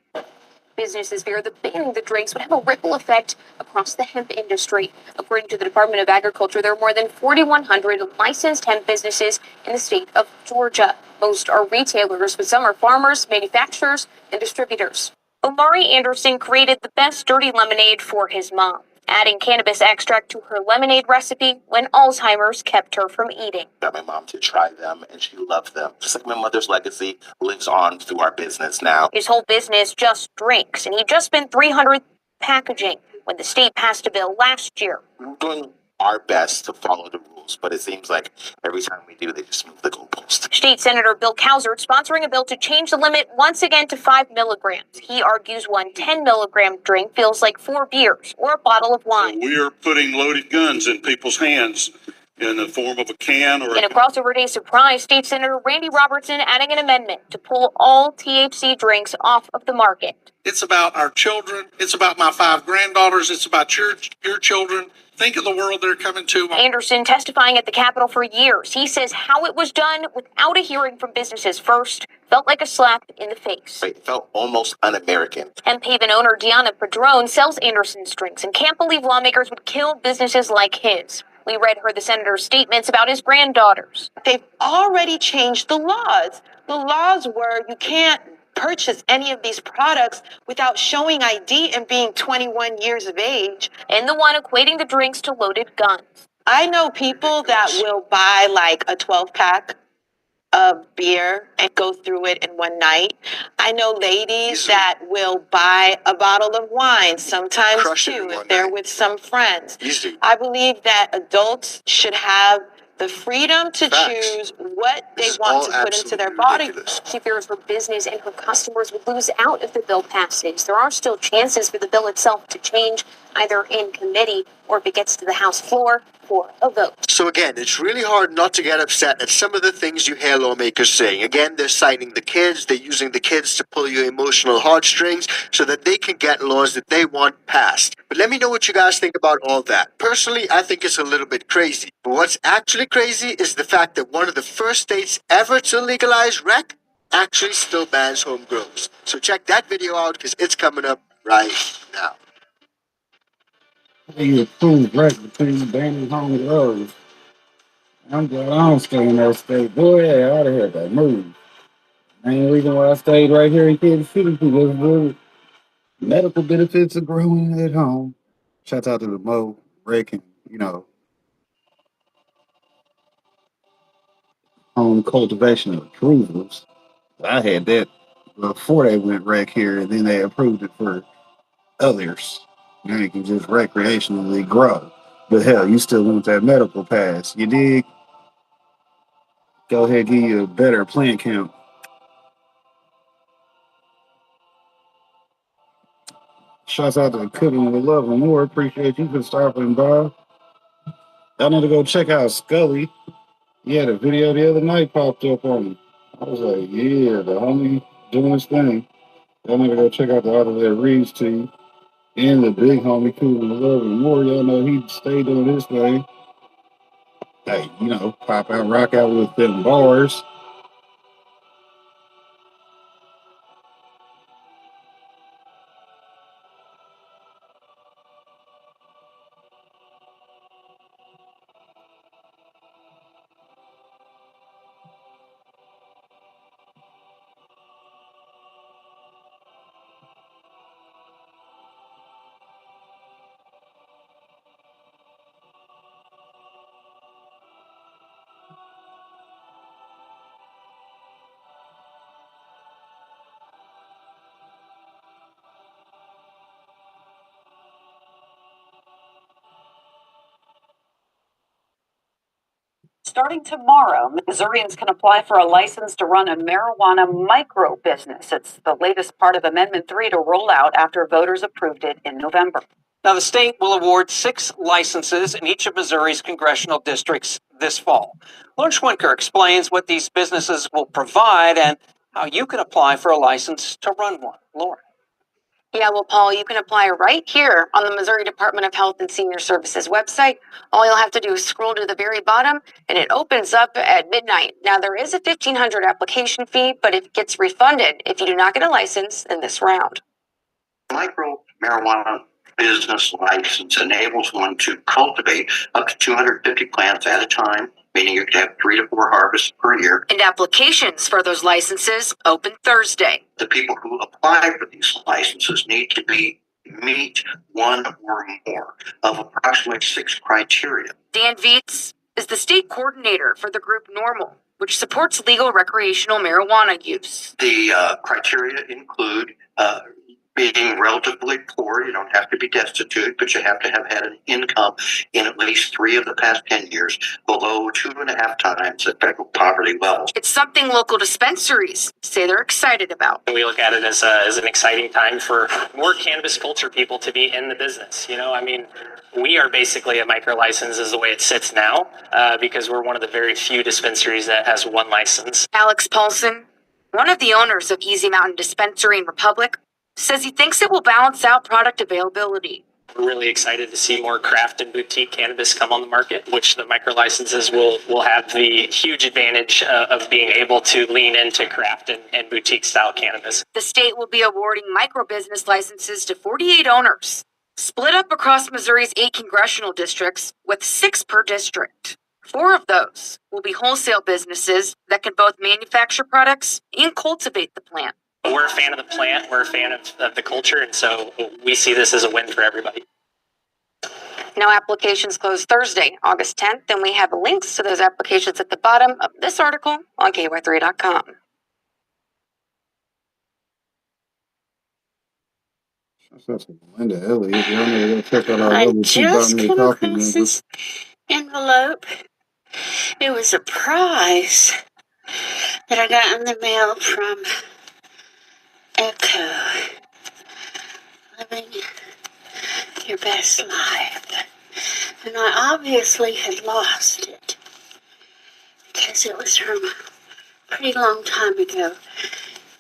Businesses fear that banning the drinks would have a ripple effect across the hemp industry. According to the Department of Agriculture, there are more than 4,100 licensed hemp businesses in the state of Georgia. Most are retailers, but some are farmers, manufacturers, and distributors. Omari Anderson created the best dirty lemonade for his mom, adding cannabis extract to her lemonade recipe when Alzheimer's kept her from eating. Got my mom to try them, and she loved them. Just like my mother's legacy lives on through our business now. His whole business just drinks, and he'd just spent $300 packaging when the state passed a bill last year. We're doing our best to follow the rules, but it seems like every time we do, they just move the goalpost. State Senator Bill Cowsert sponsoring a bill to change the limit once again to 5 milligrams. He argues one 10-milligram drink feels like 4 beers or a bottle of wine. We are putting loaded guns in people's hands in the form of a can or In a crossover day surprise, State Senator Randy Robertson adding an amendment to pull all THC drinks off of the market. It's about our children. It's about my 5 granddaughters. It's about your children. Think of the world they're coming to. Anderson testifying at the Capitol for years. He says how it was done without a hearing from businesses first felt like a slap in the face. It felt almost un-American. Hemp Haven owner Deanna Padron sells Anderson's drinks and can't believe lawmakers would kill businesses like his. We read her the senator's statements about his granddaughters. They've already changed the laws. The laws were you can't purchase any of these products without showing ID and being 21 years of age. And the one equating the drinks to loaded guns. I know people that will buy like a 12-pack of beer and go through it in one night. I know ladies that will buy a bottle of wine, sometimes two, if they're with some friends. I believe that adults should have the freedom to choose what they want to put into their body. She fears her business and her customers would lose out if the bill passes. There are still chances for the bill itself to change, either in committee or if it gets to the House floor for a vote. So again, it's really hard not to get upset at some of the things you hear lawmakers saying. Again, they're citing the kids, they're using the kids to pull your emotional heartstrings so that they can get laws that they want passed. But let me know what you guys think about all that. Personally, I think it's a little bit crazy. But what's actually crazy is the fact that one of the first states ever to legalize rec actually still bans home grows. So check that video out because it's coming up right now. You approve rec between banning home grows. I'm glad I don't stay in that state. Boy, yeah, out of here, that move. Main reason why I stayed right here in Kansas City because the medical benefits of growing at home. Shout out to the Mo, Rick, and home cultivation approvals. I had that before they went rec here, and then they approved it for others. Now you can just recreationally grow. But hell, you still want that medical pass. You dig? Go ahead, give you a better plant count. Shouts out to Cooking with Love and More. Appreciate you for stopping by. Y'all need to go check out Scully. He had a video the other night popped up on him. I was like, yeah, the homie doing his thing. Y'all need to go check out the Out of That Reads team. And the big homie Cooking with Love and More. Y'all know he stayed doing his thing. Hey, pop out, rock out with them bars. Starting tomorrow, Missourians can apply for a license to run a marijuana micro business. It's the latest part of Amendment 3 to roll out after voters approved it in November. Now, the state will award 6 licenses in each of Missouri's congressional districts this fall. Lauren Schwenker explains what these businesses will provide and how you can apply for a license to run one. Lauren. Yeah, well, Paul, you can apply right here on the Missouri Department of Health and Senior Services website. All you'll have to do is scroll to the very bottom, and it opens up at midnight. Now, there is a $1,500 application fee, but it gets refunded if you do not get a license in this round. Micro marijuana business license enables one to cultivate up to 250 plants at a time, meaning you could have 3 to 4 harvests per year. And applications for those licenses open Thursday. The people who apply for these licenses need to meet one or more of approximately 6 criteria. Dan Vietz is the state coordinator for the group NORML, which supports legal recreational marijuana use. The criteria include being relatively poor. You don't have to be destitute, but you have to have had an income in at least 3 of the past 10 years below 2.5 times the federal poverty level. It's something local dispensaries say they're excited about. We look at it as an exciting time for more cannabis culture people to be in the business. We are basically a micro license as the way it sits now because we're one of the very few dispensaries that has 1 license. Alex Paulson, one of the owners of Easy Mountain Dispensary in Republic, says he thinks it will balance out product availability. We're really excited to see more craft and boutique cannabis come on the market, which the micro licenses will have the huge advantage of being able to lean into craft and boutique style cannabis. The state will be awarding micro business licenses to 48 owners, split up across Missouri's 8 congressional districts with 6 per district. 4 of those will be wholesale businesses that can both manufacture products and cultivate the plant. we're a fan of the plant, we're a fan of the culture, and so we see this as a win for everybody. Now, applications close Thursday, August 10th, and we have links to those applications at the bottom of this article on KY3.com. Shouts out to Linda Elliott. Y'all know to check out our I other two just Dominic came Coffee across members. this envelope. It was a prize that I got in the mail from Echo. Living Your Best Life. And I obviously had lost it because it was from a pretty long time ago.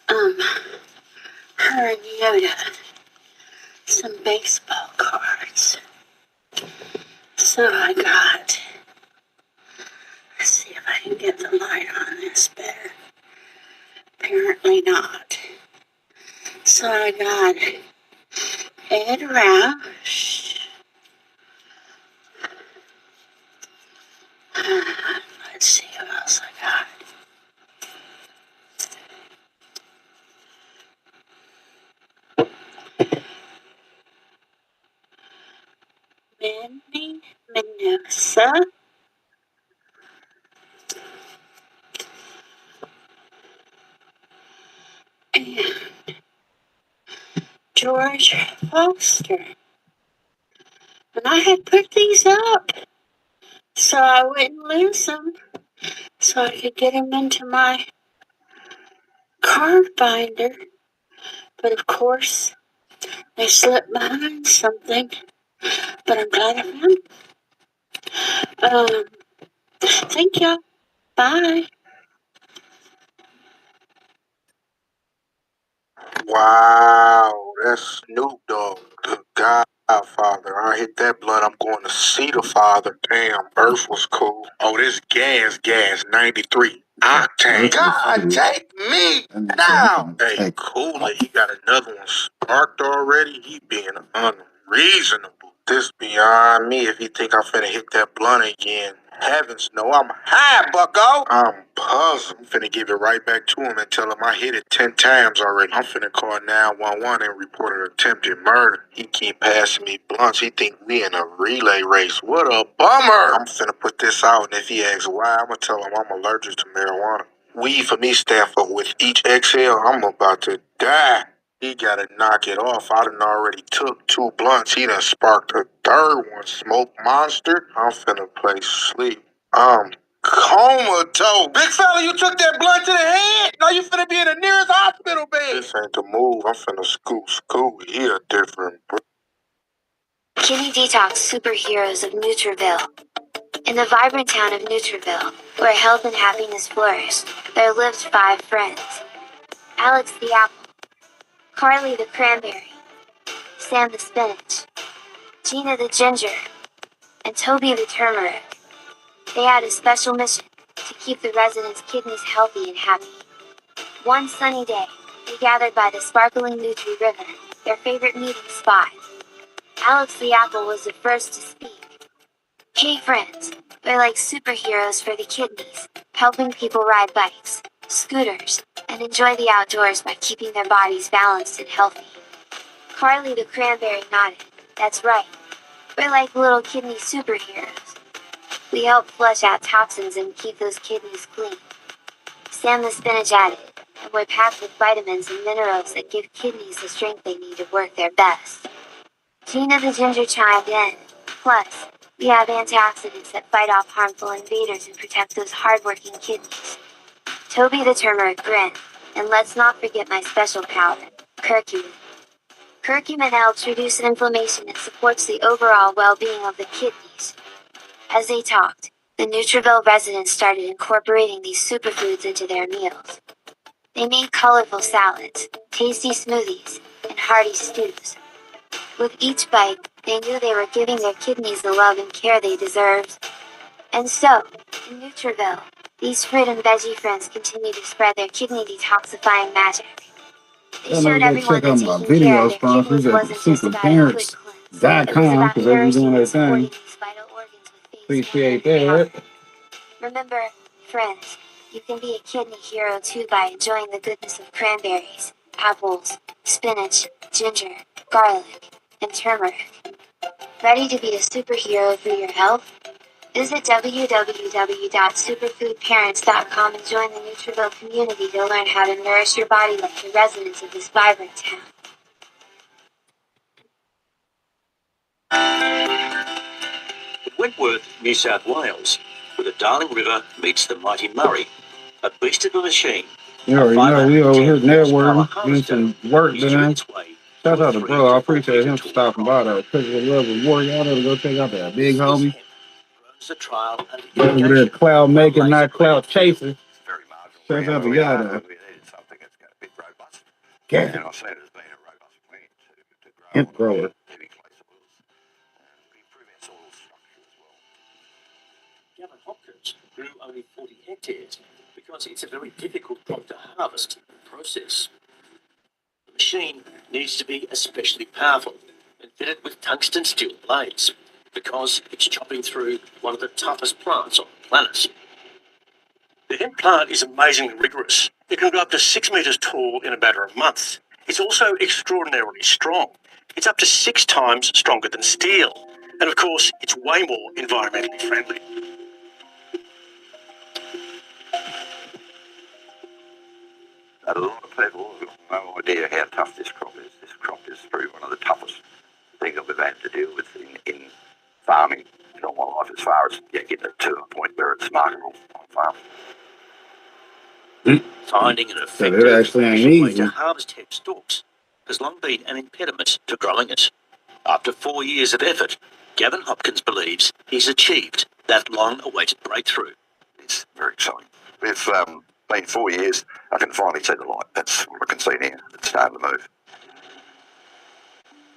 Her and Yoda. Some baseball cards. So I got, let's see if I can get the light on this better. Apparently not. So I got Ed Roush. Let's see what else I got. Manny Minosa. And George Foster. And I had put these up so I wouldn't lose them, so I could get them into my card binder. But of course, they slipped behind something. But I'm glad I found them. Thank y'all. Bye. Wow, that's Snoop Dogg, the Godfather. I hit that blunt. I'm going to see the father. Damn, Earth was cool. Oh, this gas, 93 octane. God, take me now. Hey, Cooley, he got another one sparked already. He being unreasonable. This beyond me if he think I'm finna hit that blunt again. Heavens no, I'm high, bucko. I'm puzzled. I'm finna give it right back to him and tell him I hit it 10 times already. I'm finna call 911 and report an attempted murder. He keep passing me blunts. He think we in a relay race. What a bummer. I'm finna put this out, and if he asks why, I'm gonna tell him I'm allergic to marijuana. Weed for me stand for with each exhale, I'm about to die. He gotta knock it off. I done already took 2 blunts. He done sparked a third one. Smoke monster. I'm finna play sleep. I'm comatose. Big fella, you took that blunt to the head. Now you finna be in the nearest hospital bed. This ain't the move. I'm finna scoot. He a different bro. Kidney detox superheroes of Nutriville. In the vibrant town of Nutriville, where health and happiness flourish, there lived 5 friends. Alex the apple, Carly the cranberry, Sam the spinach, Gina the ginger, and Toby the turmeric. They had a special mission to keep the residents' kidneys healthy and happy. One sunny day, they gathered by the sparkling Nutri River, their favorite meeting spot. Alex the apple was the first to speak. Hey friends, we're like superheroes for the kidneys, helping people ride bikes, scooters, and enjoy the outdoors by keeping their bodies balanced and healthy. Carly the cranberry nodded. That's right. We're like little kidney superheroes. We help flush out toxins and keep those kidneys clean. Sam the spinach added, and we're packed with vitamins and minerals that give kidneys the strength they need to work their best. Gina the ginger chimed in. Plus, we have antioxidants that fight off harmful invaders and protect those hardworking kidneys. Toby the turmeric grinned, and let's not forget my special powder, curcumin. Curcumin helps reduce inflammation and supports the overall well-being of the kidneys. As they talked, the Nutriville residents started incorporating these superfoods into their meals. They made colorful salads, tasty smoothies, and hearty stews. With each bite, they knew they were giving their kidneys the love and care they deserved. And so, in Nutriville, these fruit and veggie friends continue to spread their kidney detoxifying magic. They Y'all showed know to go everyone check out that my taking care video of their sponsors kidneys at wasn't just about a quick cleanse. It was superparents.com about because they be doing nourishing their and supporting thing. these vital organs with things Appreciate that. Remember, friends, you can be a kidney hero too by enjoying the goodness of cranberries, apples, spinach, ginger, garlic, and turmeric. Ready to be a superhero for your health? Visit www.superfoodparents.com and join the Nutriville community to learn how to nourish your body like the residents of this vibrant town. Wentworth, New South Wales, where the Darling River meets the mighty Murray, a beast of a machine. You already know we over here networking, getting some work done. Shout out to bro. I appreciate him for stopping by though. Because of the love of war, y'all gotta go check out that big homie. Over there, cloud making, not cloud chasing. Shout out to y'all though. And I've seen it as being a robust plant to grow. Hemp grower. Gavin Hopkins grew only 40 hectares because it's a very difficult crop to harvest and process. The machine needs to be especially powerful and fitted with tungsten steel blades because it's chopping through one of the toughest plants on the planet. The hemp plant is amazingly rigorous. It can grow up to 6 metres tall in a matter of months. It's also extraordinarily strong. It's up to 6 times stronger than steel. And of course, it's way more environmentally friendly. A lot of people have no idea how tough this crop is. This crop is probably one of the toughest things that we've had to deal with in farming in all my life, as far as getting it to a point where it's marketable on farm. Finding an effective way to harvest hemp stalks has long been an impediment to growing it. After 4 years of effort, Gavin Hopkins believes he's achieved that long-awaited breakthrough. It's very exciting. We've been 4 years. I can finally see the light. That's what I can see now. It's starting to move.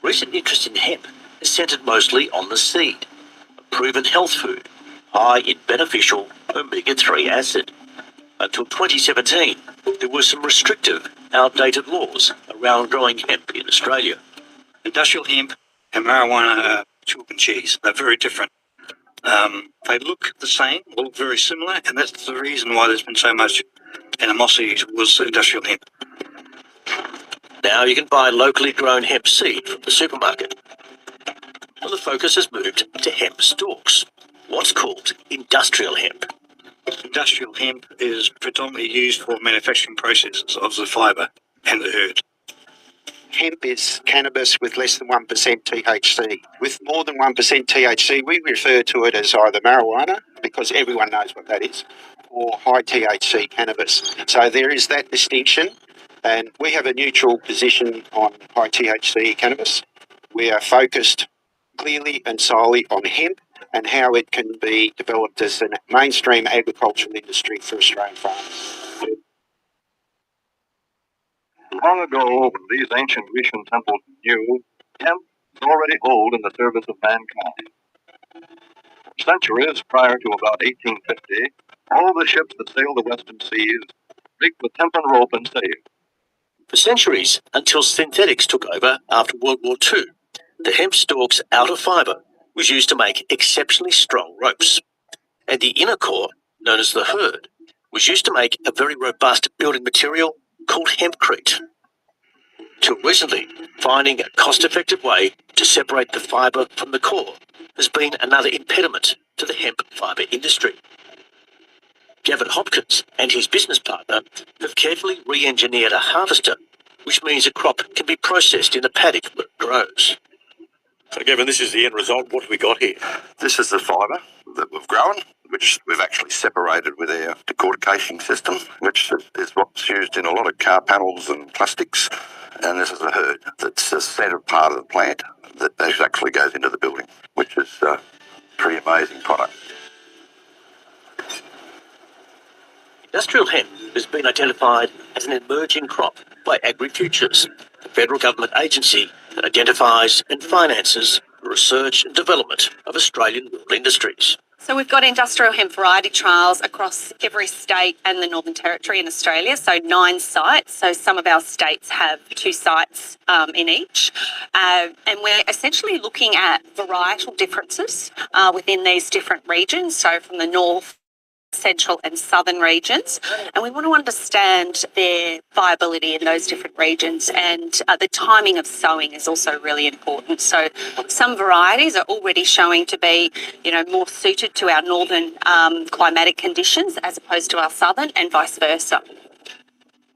Recent interest in hemp is centred mostly on the seed, a proven health food, high in beneficial omega-3 acid. Until 2017, there were some restrictive, outdated laws around growing hemp in Australia. Industrial hemp and marijuana are chalk and cheese. They're very different. They look the same, look very similar, and that's the reason why there's been so much animosity towards industrial hemp. Now you can buy locally grown hemp seed from the supermarket. Well, the focus has moved to hemp stalks, what's called industrial hemp. Industrial hemp is predominantly used for manufacturing processes of the fibre and the herd. Hemp is cannabis with less than 1% THC. With more than 1% THC, we refer to it as either marijuana, because everyone knows what that is, or high THC cannabis. So there is that distinction, and we have a neutral position on high THC cannabis. We are focused clearly and solely on hemp and how it can be developed as a mainstream agricultural industry for Australian farmers. Long ago, when these ancient Grecian temples knew, hemp was already old in the service of mankind. Centuries prior to about 1850, all the ships that sailed the western seas rigged with hempen rope and sail. For centuries, until synthetics took over after World War II, the hemp stalk's outer fibre was used to make exceptionally strong ropes, and the inner core, known as the herd, was used to make a very robust building material called hempcrete. Till recently, finding a cost-effective way to separate the fibre from the core has been another impediment to the hemp fibre industry. Gavin Hopkins and his business partner have carefully re-engineered a harvester, which means a crop can be processed in the paddock where it grows. So, Gavin, this is the end result. What have we got here? This is the fibre that we've grown, which we've actually separated with our decortication system, which is what's used in a lot of car panels and plastics. And this is a herd that's a centre part of the plant that actually goes into the building, which is a pretty amazing product. Industrial hemp has been identified as an emerging crop by AgriFutures, the federal government agency that identifies and finances the research and development of Australian rural industries. So we've got industrial hemp variety trials across every state and the Northern Territory in Australia, so 9 sites. So some of our states have 2 sites in each. And we're essentially looking at varietal differences within these different regions. So from the north central and southern regions, and we want to understand their viability in those different regions, and the timing of sowing is also really important. So some varieties are already showing to be, more suited to our northern climatic conditions as opposed to our southern, and vice versa.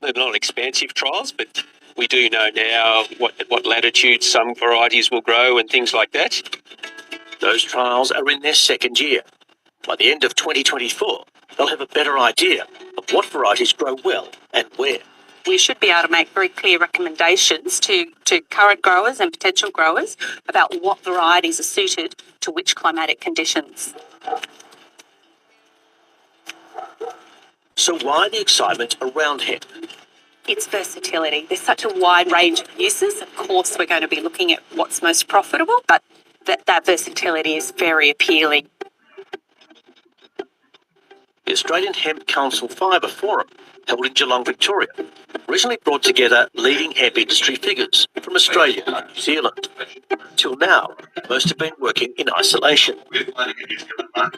They're not expansive trials, but we do know now what latitudes some varieties will grow and things like that. Those trials are in their second year. By the end of 2024, they'll have a better idea of what varieties grow well and where. We should be able to make very clear recommendations to current growers and potential growers about what varieties are suited to which climatic conditions. So why the excitement around hemp? Its versatility. There's such a wide range of uses. Of course, we're going to be looking at what's most profitable, but that versatility is very appealing. The Australian Hemp Council Fibre Forum, held in Geelong, Victoria, recently brought together leading hemp industry figures from Australia and New Zealand. Till now, most have been working in isolation.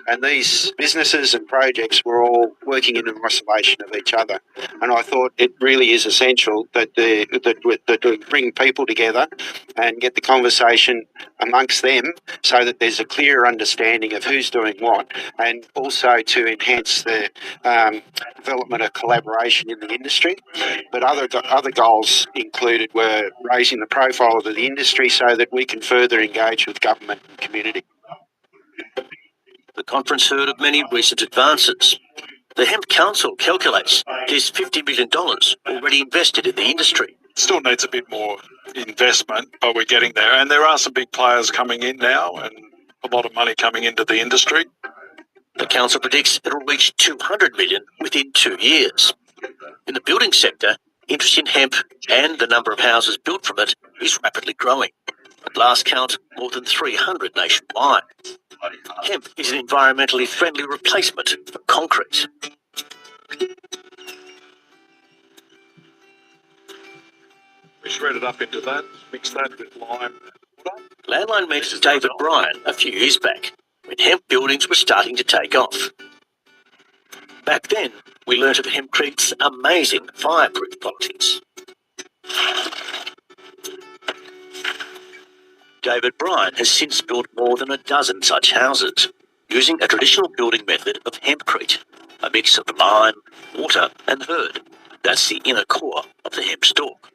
And these businesses and projects were all working in isolation of each other. And I thought it really is essential that we bring people together and get the conversation amongst them so that there's a clear understanding of who's doing what, and also to enhance the development of collaboration in the industry. But other goals included were raising the profile of the industry so that we can further engage with government and community. The conference heard of many recent advances. The Hemp Council calculates there's $50 million already invested in the industry. Still needs a bit more investment, but we're getting there. And there are some big players coming in now and a lot of money coming into the industry. The council predicts it'll reach $200 million within 2 years. In the building sector, interest in hemp and the number of houses built from it is rapidly growing. At last count, more than 300 nationwide. Hemp is an environmentally friendly replacement for concrete. We shred it up into that, mix that with lime. Landline met David Bryan a few years back, when hemp buildings were starting to take off. Back then, we learnt of hempcrete's amazing fireproof qualities. David Bryan has since built more than a dozen such houses, using a traditional building method of hempcrete, a mix of lime, water and hurd. That's the inner core of the hemp stalk.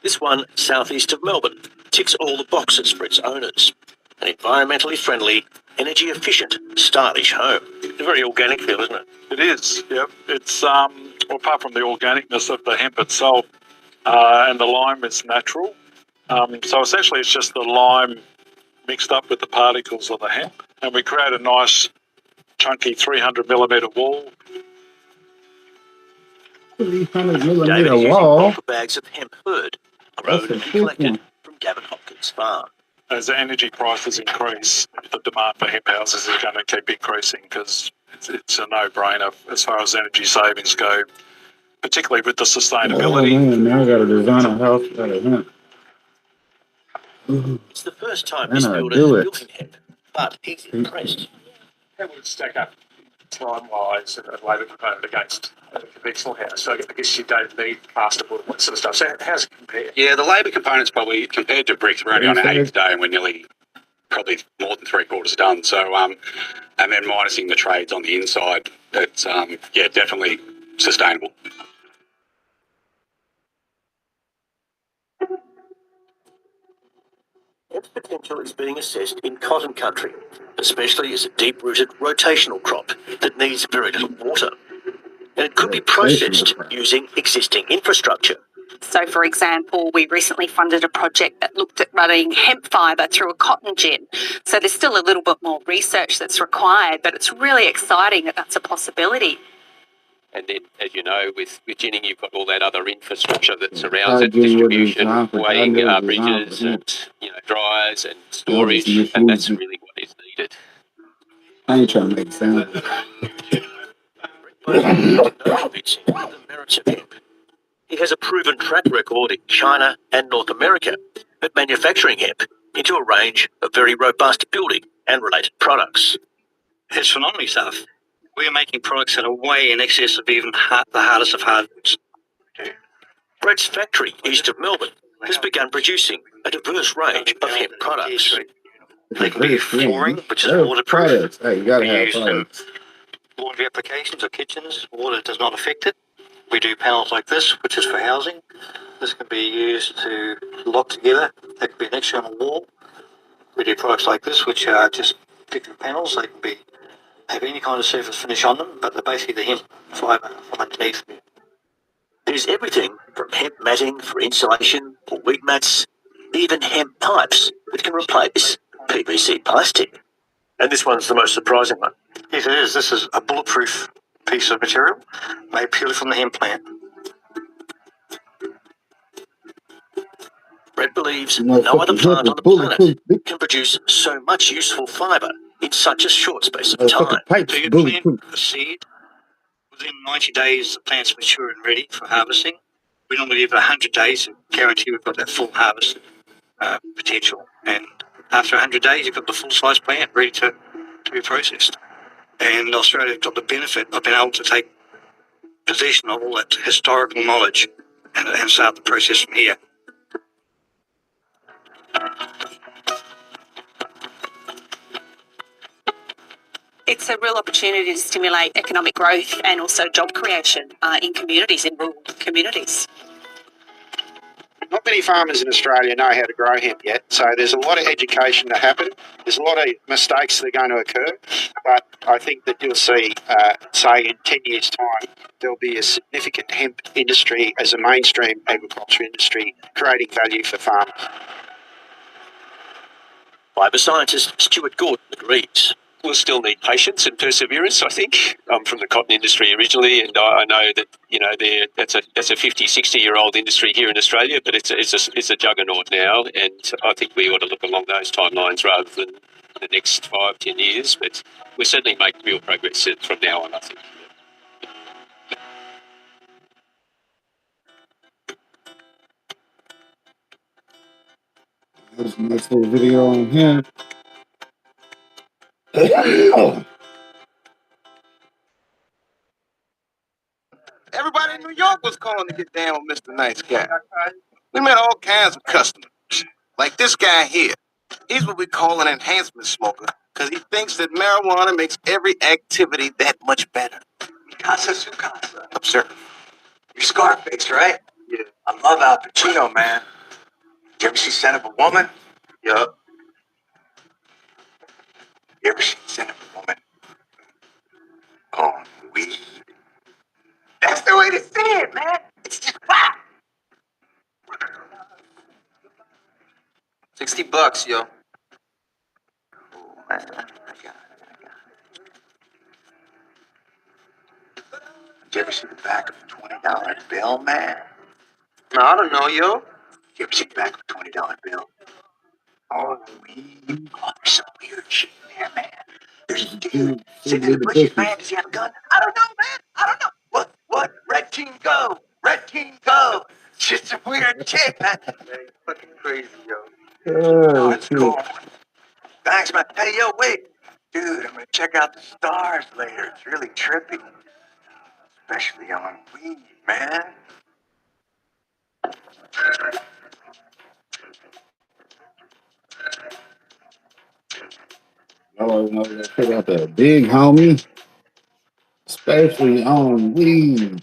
This one, southeast of Melbourne, ticks all the boxes for its owners. An environmentally friendly, energy efficient, stylish home. It's a very organic feel, isn't it? It is, yep. It's, apart from the organicness of the hemp itself, and the lime is natural. So essentially it's just the lime mixed up with the particles of the hemp. And we create a nice, chunky 300 millimetre wall. 300 David millimetre is using wall. bulk bags of hemp hurd, grown and collected from Gavin Hopkins Farm. As the energy prices increase, the demand for hemp houses is going to keep increasing because it's a no-brainer as far as energy savings go, particularly with the sustainability. Oh man, now I got to design a house out of hemp. It's the first time Man, this I builder do has it. built in hemp, but he's impressed. How would it stack up time-wise and labour component against a conventional house? So I guess you don't need plasterboard and that sort of stuff. So how's it compare? Yeah, the labour component's probably, compared to bricks, we're only on our 8th day and we're nearly probably more than 3/4 done. So, and then minusing the trades on the inside, it's, definitely sustainable. Hemp's potential is being assessed in cotton country, especially as a deep-rooted rotational crop that needs very little water. And it could be processed using existing infrastructure. So, for example, we recently funded a project that looked at running hemp fibre through a cotton gin. So there's still a little bit more research that's required, but it's really exciting that that's a possibility. And then, as you know, with ginning, you've got all that other infrastructure that surrounds it, distribution, weighing bridges, and dryers and storage, and that's really what is needed. I ain't trying to make it sound. The merits of hemp. He has a proven track record in China and North America at manufacturing hemp into a range of very robust building and related products. It's phenomenally tough. We are making products that are way in excess of even the hardest of hardwoods. Brett's factory east of Melbourne has begun producing a diverse range of hemp products. They can be flooring, which is waterproof. Hey, you gotta We have use products. laundry applications or kitchens. Water does not affect it. We do panels like this, which is for housing. This can be used to lock together. That can be an external wall. We do products like this, which are just thicker panels. They can have any kind of surface finish on them, but they're basically the hemp fibre from underneath. There's everything from hemp matting for insulation or wheat mats, even hemp pipes that can replace PVC plastic. And this one's the most surprising one. Yes, it is. This is a bulletproof piece of material made purely from the hemp plant. Brett believes no other plant on the planet can produce so much useful fibre in such a short space of time. So you plant a seed. Within 90 days, the plant's mature and ready for harvesting. We normally give it 100 days to guarantee we've got that full harvest potential. And after 100 days, you've got the full-size plant ready to be processed. And Australia's got the benefit of being able to take possession of all that historical knowledge and start the process from here. It's a real opportunity to stimulate economic growth and also job creation in communities, in rural communities. Not many farmers in Australia know how to grow hemp yet, so there's a lot of education to happen. There's a lot of mistakes that are going to occur, but I think that you'll see, say in 10 years' time, there'll be a significant hemp industry as a mainstream agriculture industry, creating value for farmers. Fibre scientist Stuart Gordon agrees. We'll still need patience and perseverance, I think. I'm from the cotton industry originally, and I know that, you know, that's a 50, 60-year-old industry here in Australia, but it's a juggernaut now, and I think we ought to look along those timelines rather than the next 5, 10 years. But we'll certainly make real progress from now on, I think. There's a nice little video on here. Everybody in New York was calling to get down with Mr. Nice Guy. We met all kinds of customers, like this guy here. He's what we call an enhancement smoker, because he thinks that marijuana makes every activity that much better. Casa su casa. Observe. You're Scarface, right? Yeah. I love Al Pacino, man. Did you ever see Son of a Woman? Yup. You ever seen Son of a Woman on weed? That's the way to see it, man. It's just wow. $60, yo. Oh, man. I got it. Did you ever see the back of a $20 bill, man? No, I don't know, yo. You ever see the back of a $20 bill? Oh, weed. Oh, there's some weird shit in there, man. There's a dude sitting in the bushes, man. Does he have a gun? I don't know, man. I don't know. What? Red team go. Red team go. It's just a weird chick, man. Man, you fucking crazy, yo. Oh, it's cool. Thanks, man. Hey, yo, wait. Dude, I'm going to check out the stars later. It's really trippy. Especially on weed, man. I always know that check out that big homie, especially on weed.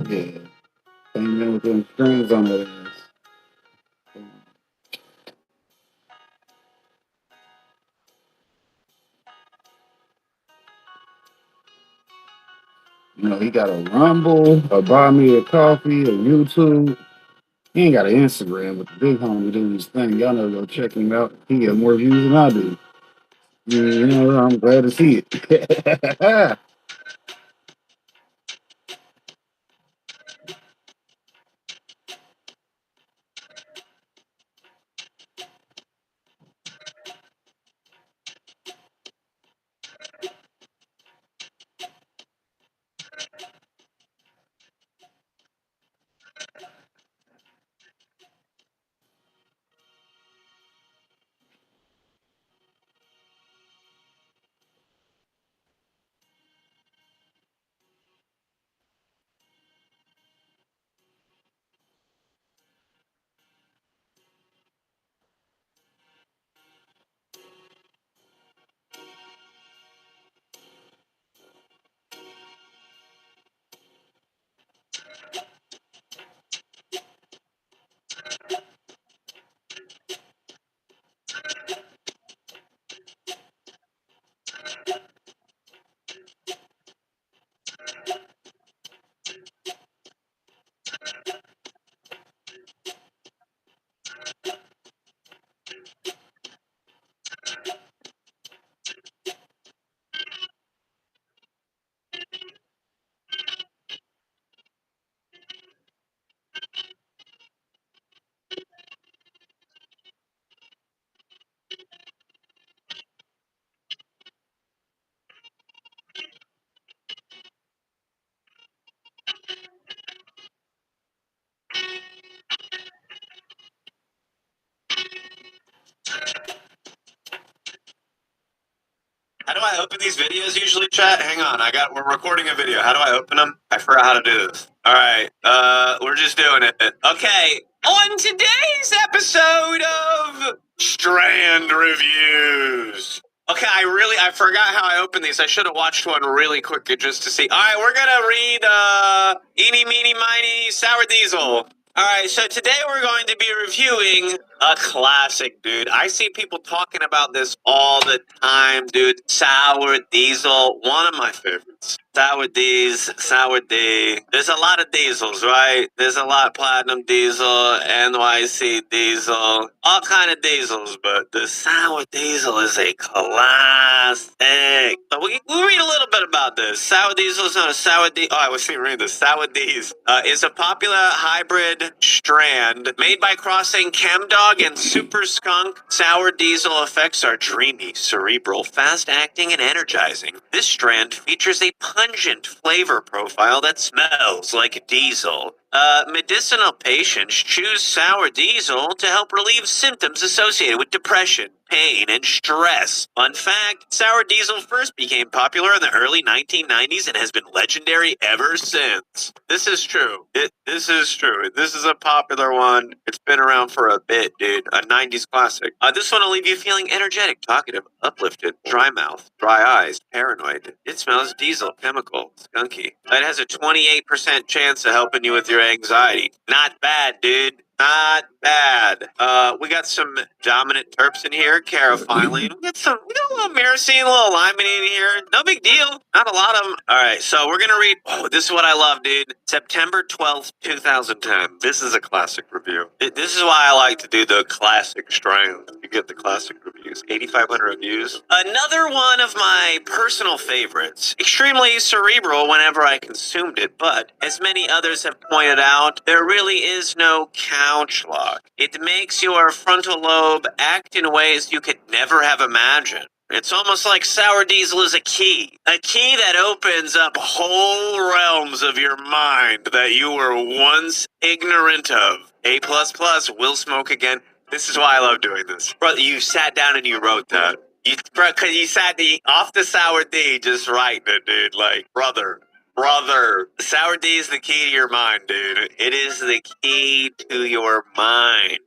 Yeah, came in with them strings on it. You know, he got a Rumble, a Buy Me a Coffee, a YouTube. He ain't got an Instagram, but the big homie doing his thing. Y'all know, go check him out. He got more views than I do. You know, I'm glad to see it. I open these videos usually, chat? Hang on, we're recording a video. How do I open them? I forgot how to do this. All right, we're just doing it. Okay, on today's episode of Strand Reviews. Okay, I forgot how I opened these. I should have watched one really quick just to see. All right, we're gonna read Eeny, Meeny, Miny, Sour Diesel. All right, so today we're going to be reviewing a classic, dude. I see people talking about this all the time, dude. Sour Diesel, one of my favorites. Sour D. There's a lot of diesels, right? There's a lot of Platinum Diesel, NYC Diesel, all kind of diesels, but the Sour Diesel is a classic. So we'll read a little bit about this. Sour Diesel is not a Sour D. Oh, I was reading this. Sour D's is a popular hybrid strand made by crossing Chemdog and Super Skunk. Sour Diesel effects are dreamy, cerebral, fast-acting, and energizing. This strand features a pungent flavor profile that smells like diesel. Medicinal patients choose Sour Diesel to help relieve symptoms associated with depression, pain, and stress. Fun fact, Sour Diesel first became popular in the early 1990s and has been legendary ever since. This is true. This is true. This is a popular one. It's been around for a bit, dude. A 90s classic. This one will leave you feeling energetic, talkative, uplifted, dry mouth, dry eyes, paranoid. It smells diesel, chemical, skunky. It has a 28% chance of helping you with your anxiety. Not bad, dude. Not bad. We got some dominant terps in here, carophyllene. We got a little myrcene, a little limonene in here. No big deal. Not a lot of them. All right, so we're gonna read. Oh, this is what I love, dude. September 12th, 2010. This is a classic review. This is why I like to do the classic strand. You get the classic reviews. 8,500 reviews. Another one of my personal favorites. Extremely cerebral whenever I consumed it, but as many others have pointed out, there really is no couch lock. It makes your frontal lobe act in ways you could never have imagined. It's almost like Sour Diesel is a key that opens up whole realms of your mind that you were once ignorant of. A++ will smoke again. This is why I love doing this. Bro, you sat down and you wrote that. Because you sat off the Sour D just writing it, dude. Like, brother, Sour D is the key to your mind, dude. It is the key to your mind.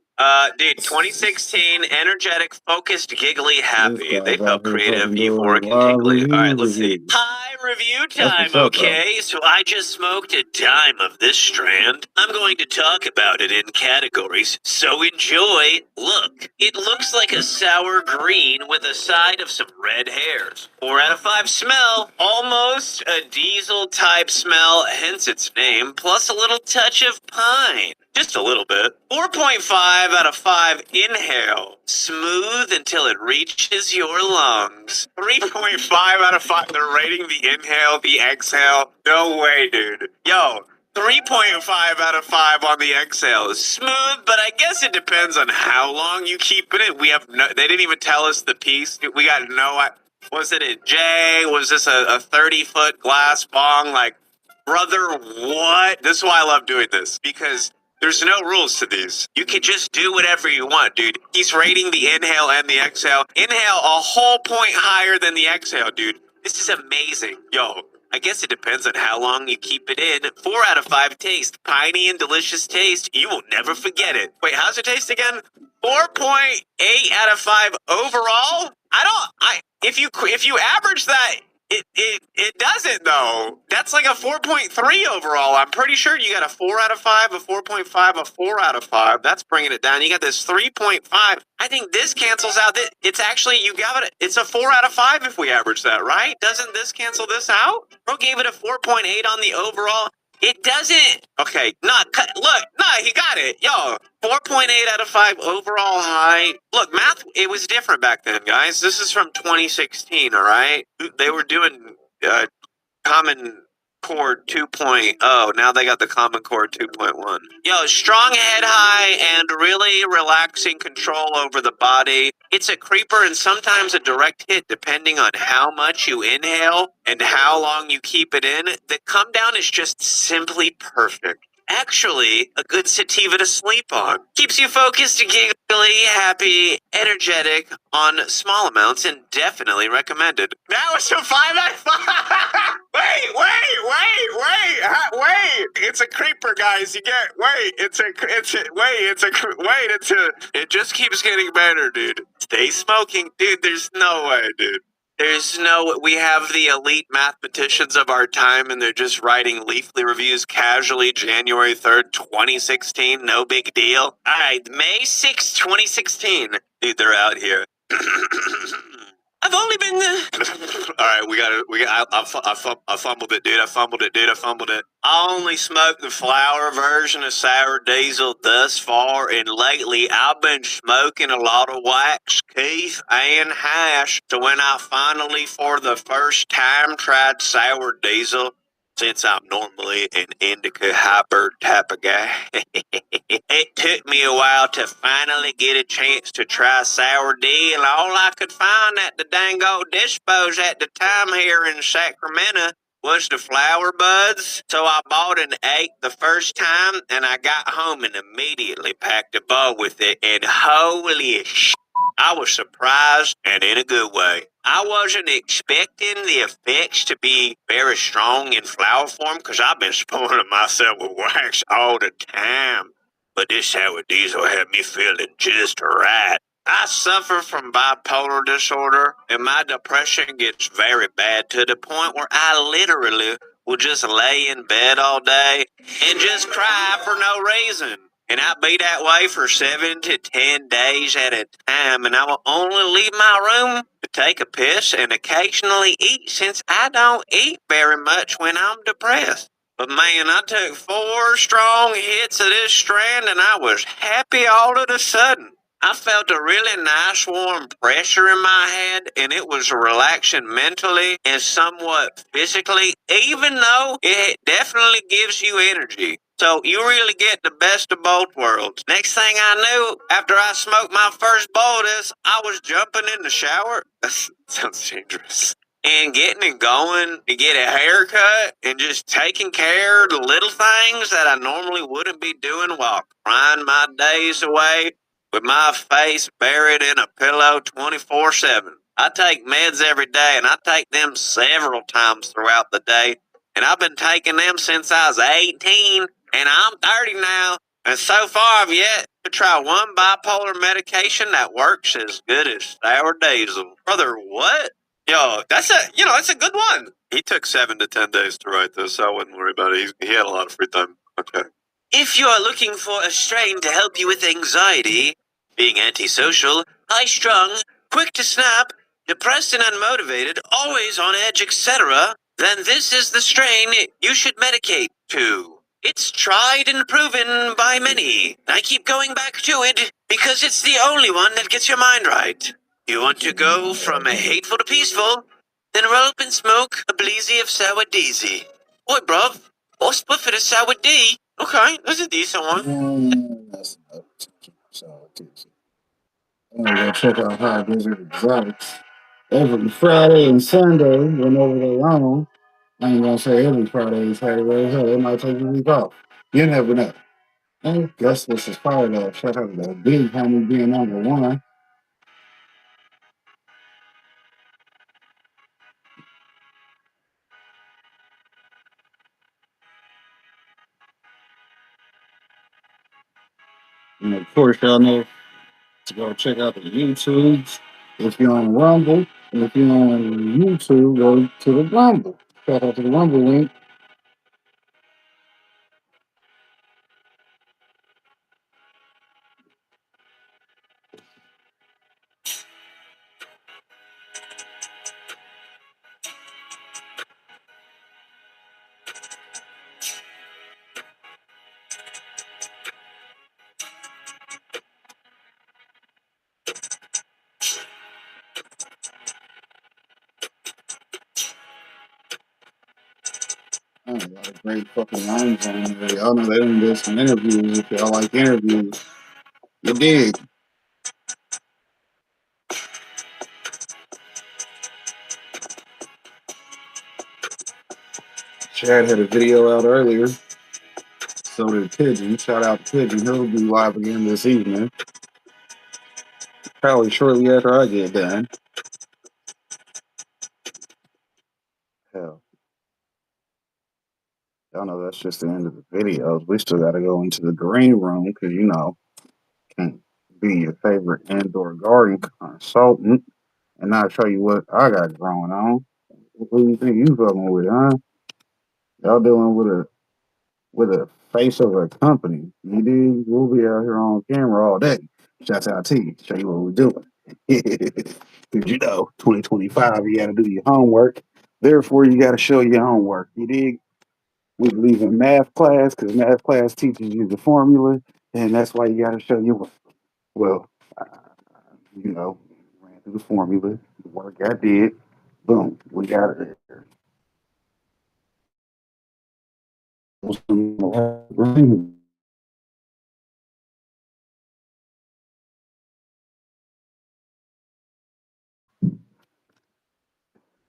Dude, 2016, energetic, focused, giggly, happy. They felt creative, euphoric, and giggly. All right, let's see. Hi, review time, okay? So I just smoked a dime of this strand. I'm going to talk about it in categories, so enjoy. Look, it looks like a sour green with a side of some red hairs. 4 out of 5 smell, almost a diesel-type smell, hence its name, plus a little touch of pine. Just a little bit. 4.5 out of 5 inhale. Smooth until it reaches your lungs. 3.5 out of 5. They're rating the inhale, the exhale. No way, dude. Yo, 3.5 out of 5 on the exhale. Smooth, but I guess it depends on how long you keep it in. They didn't even tell us the piece. We got no. Was it a J? Was this a 30-foot glass bong? Like, brother, what? This is why I love doing this. Because there's no rules to these. You can just do whatever you want, dude. He's rating the inhale and the exhale. Inhale a whole point higher than the exhale, dude. This is amazing. Yo, I guess it depends on how long you keep it in. 4 out of 5 taste. Piney and delicious taste. You will never forget it. Wait, how's it taste again? 4.8 out of 5 overall? If you average that, it doesn't though. That's like a 4.3 overall. I'm pretty sure you got a 4 out of 5, a 4.5, a 4 out of 5. That's bringing it down. You got this 3.5. I think this cancels out. It's actually, it's a 4 out of 5 if we average that, right? Doesn't this cancel this out? Bro gave it a 4.8 on the overall. It doesn't. Okay, he got it. Yo, 4.8 out of 5 overall high. Look, math, it was different back then, guys. This is from 2016, all right? They were doing Common Core 2.0. Now they got the Common Core 2.1. Yo, strong head high and really relaxing control over the body. It's a creeper and sometimes a direct hit depending on how much you inhale and how long you keep it in. The come down is just simply perfect. actually a good sativa to sleep on. Keeps you focused, giggly, happy, energetic on small amounts, and definitely recommended. That was a 5 out of 5. Wait. It's a creeper, guys. It just keeps getting better, dude. Stay smoking, dude. There's no way, dude. We have the elite mathematicians of our time, and they're just writing Leafly reviews casually January 3rd, 2016. No big deal. All right, May 6th, 2016. Dude, they're out here. I've only been All right, I fumbled it, dude. I fumbled it. I only smoked the flower version of Sour Diesel thus far, and lately I've been smoking a lot of wax, keef, and hash. So when I finally, for the first time, tried Sour Diesel, since I'm normally an indica hyper type of guy, it took me a while to finally get a chance to try Sour D, and all I could find at the dang old dispos at the time here in Sacramento was the flower buds. So I bought and ate the first time, and I got home and immediately packed a bowl with it, and holy shit, I was surprised, and in a good way. I wasn't expecting the effects to be very strong in flower form, because I've been spoiling myself with wax all the time. But this Sour Diesel had me feeling just right. I suffer from bipolar disorder, and my depression gets very bad to the point where I literally will just lay in bed all day and just cry for no reason. And I'll be that way for 7 to 10 days at a time, and I will only leave my room to take a piss and occasionally eat, since I don't eat very much when I'm depressed. But man, I took 4 strong hits of this strand, and I was happy all of a sudden. I felt a really nice warm pressure in my head, and it was relaxing mentally and somewhat physically, even though it definitely gives you energy. So you really get the best of both worlds. Next thing I knew, after I smoked my first bowl of this, I was jumping in the shower. That sounds dangerous. And getting it going to get a haircut and just taking care of the little things that I normally wouldn't be doing while crying my days away with my face buried in a pillow 24/7. I take meds every day, and I take them several times throughout the day. And I've been taking them since I was 18, and I'm 30 now. And so far, I've yet to try one bipolar medication that works as good as Sour Diesel. Brother, what? Yo, that's a good one. He took 7 to 10 days to write this, so I wouldn't worry about it. He had a lot of free time. Okay. If you are looking for a strain to help you with anxiety, being antisocial, high-strung, quick to snap, depressed and unmotivated, always on edge, etc., then this is the strain you should medicate to. It's tried and proven by many. I keep going back to it because it's the only one that gets your mind right. You want to go from a hateful to peaceful? Then roll up and smoke a bleezy of Sour Diesel. Oi, bruv, or spliff it of Sour D. Okay, that's a decent one. That's enough. Sour Diesel. I'm gonna go check out High Desert Exotics every Friday and Sunday whenever they're on. I ain't gonna say every Friday and Saturday. Hell, they might take a week off. You never know. I guess this is fired up. Shout out to the big homie being number one. And of course, y'all know to go check out the YouTubes. If you're on Rumble, and if you're on YouTube, go to the Rumble. Shout out to the Rumble link. A lot of great fucking lines on there. Y'all know they done did some interviews. If y'all like interviews, you dig. Chad had a video out earlier So did Pigeon. Shout out to Pigeon. He'll be live again this evening. Probably shortly after I get done. Hell. Y'all know that's just the end of the videos. We still got to go into the green room because, you know, can't be your favorite indoor garden consultant and not show you what I got growing on. Who do you think you fucking with, huh? Y'all dealing with a face of a company. You dig? We'll be out here on camera all day. Shouts out to you. Show you what we're doing. Because, you know, 2025, you got to do your homework. Therefore, you got to show your homework. You dig? We believe in math class because math class teaches you the formula, and that's why you got to show your work. Well, you know, ran through the formula, the work I did. Boom, we got it there.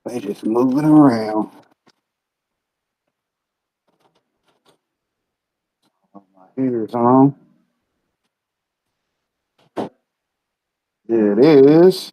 They just moving around. My heater's on. There it is.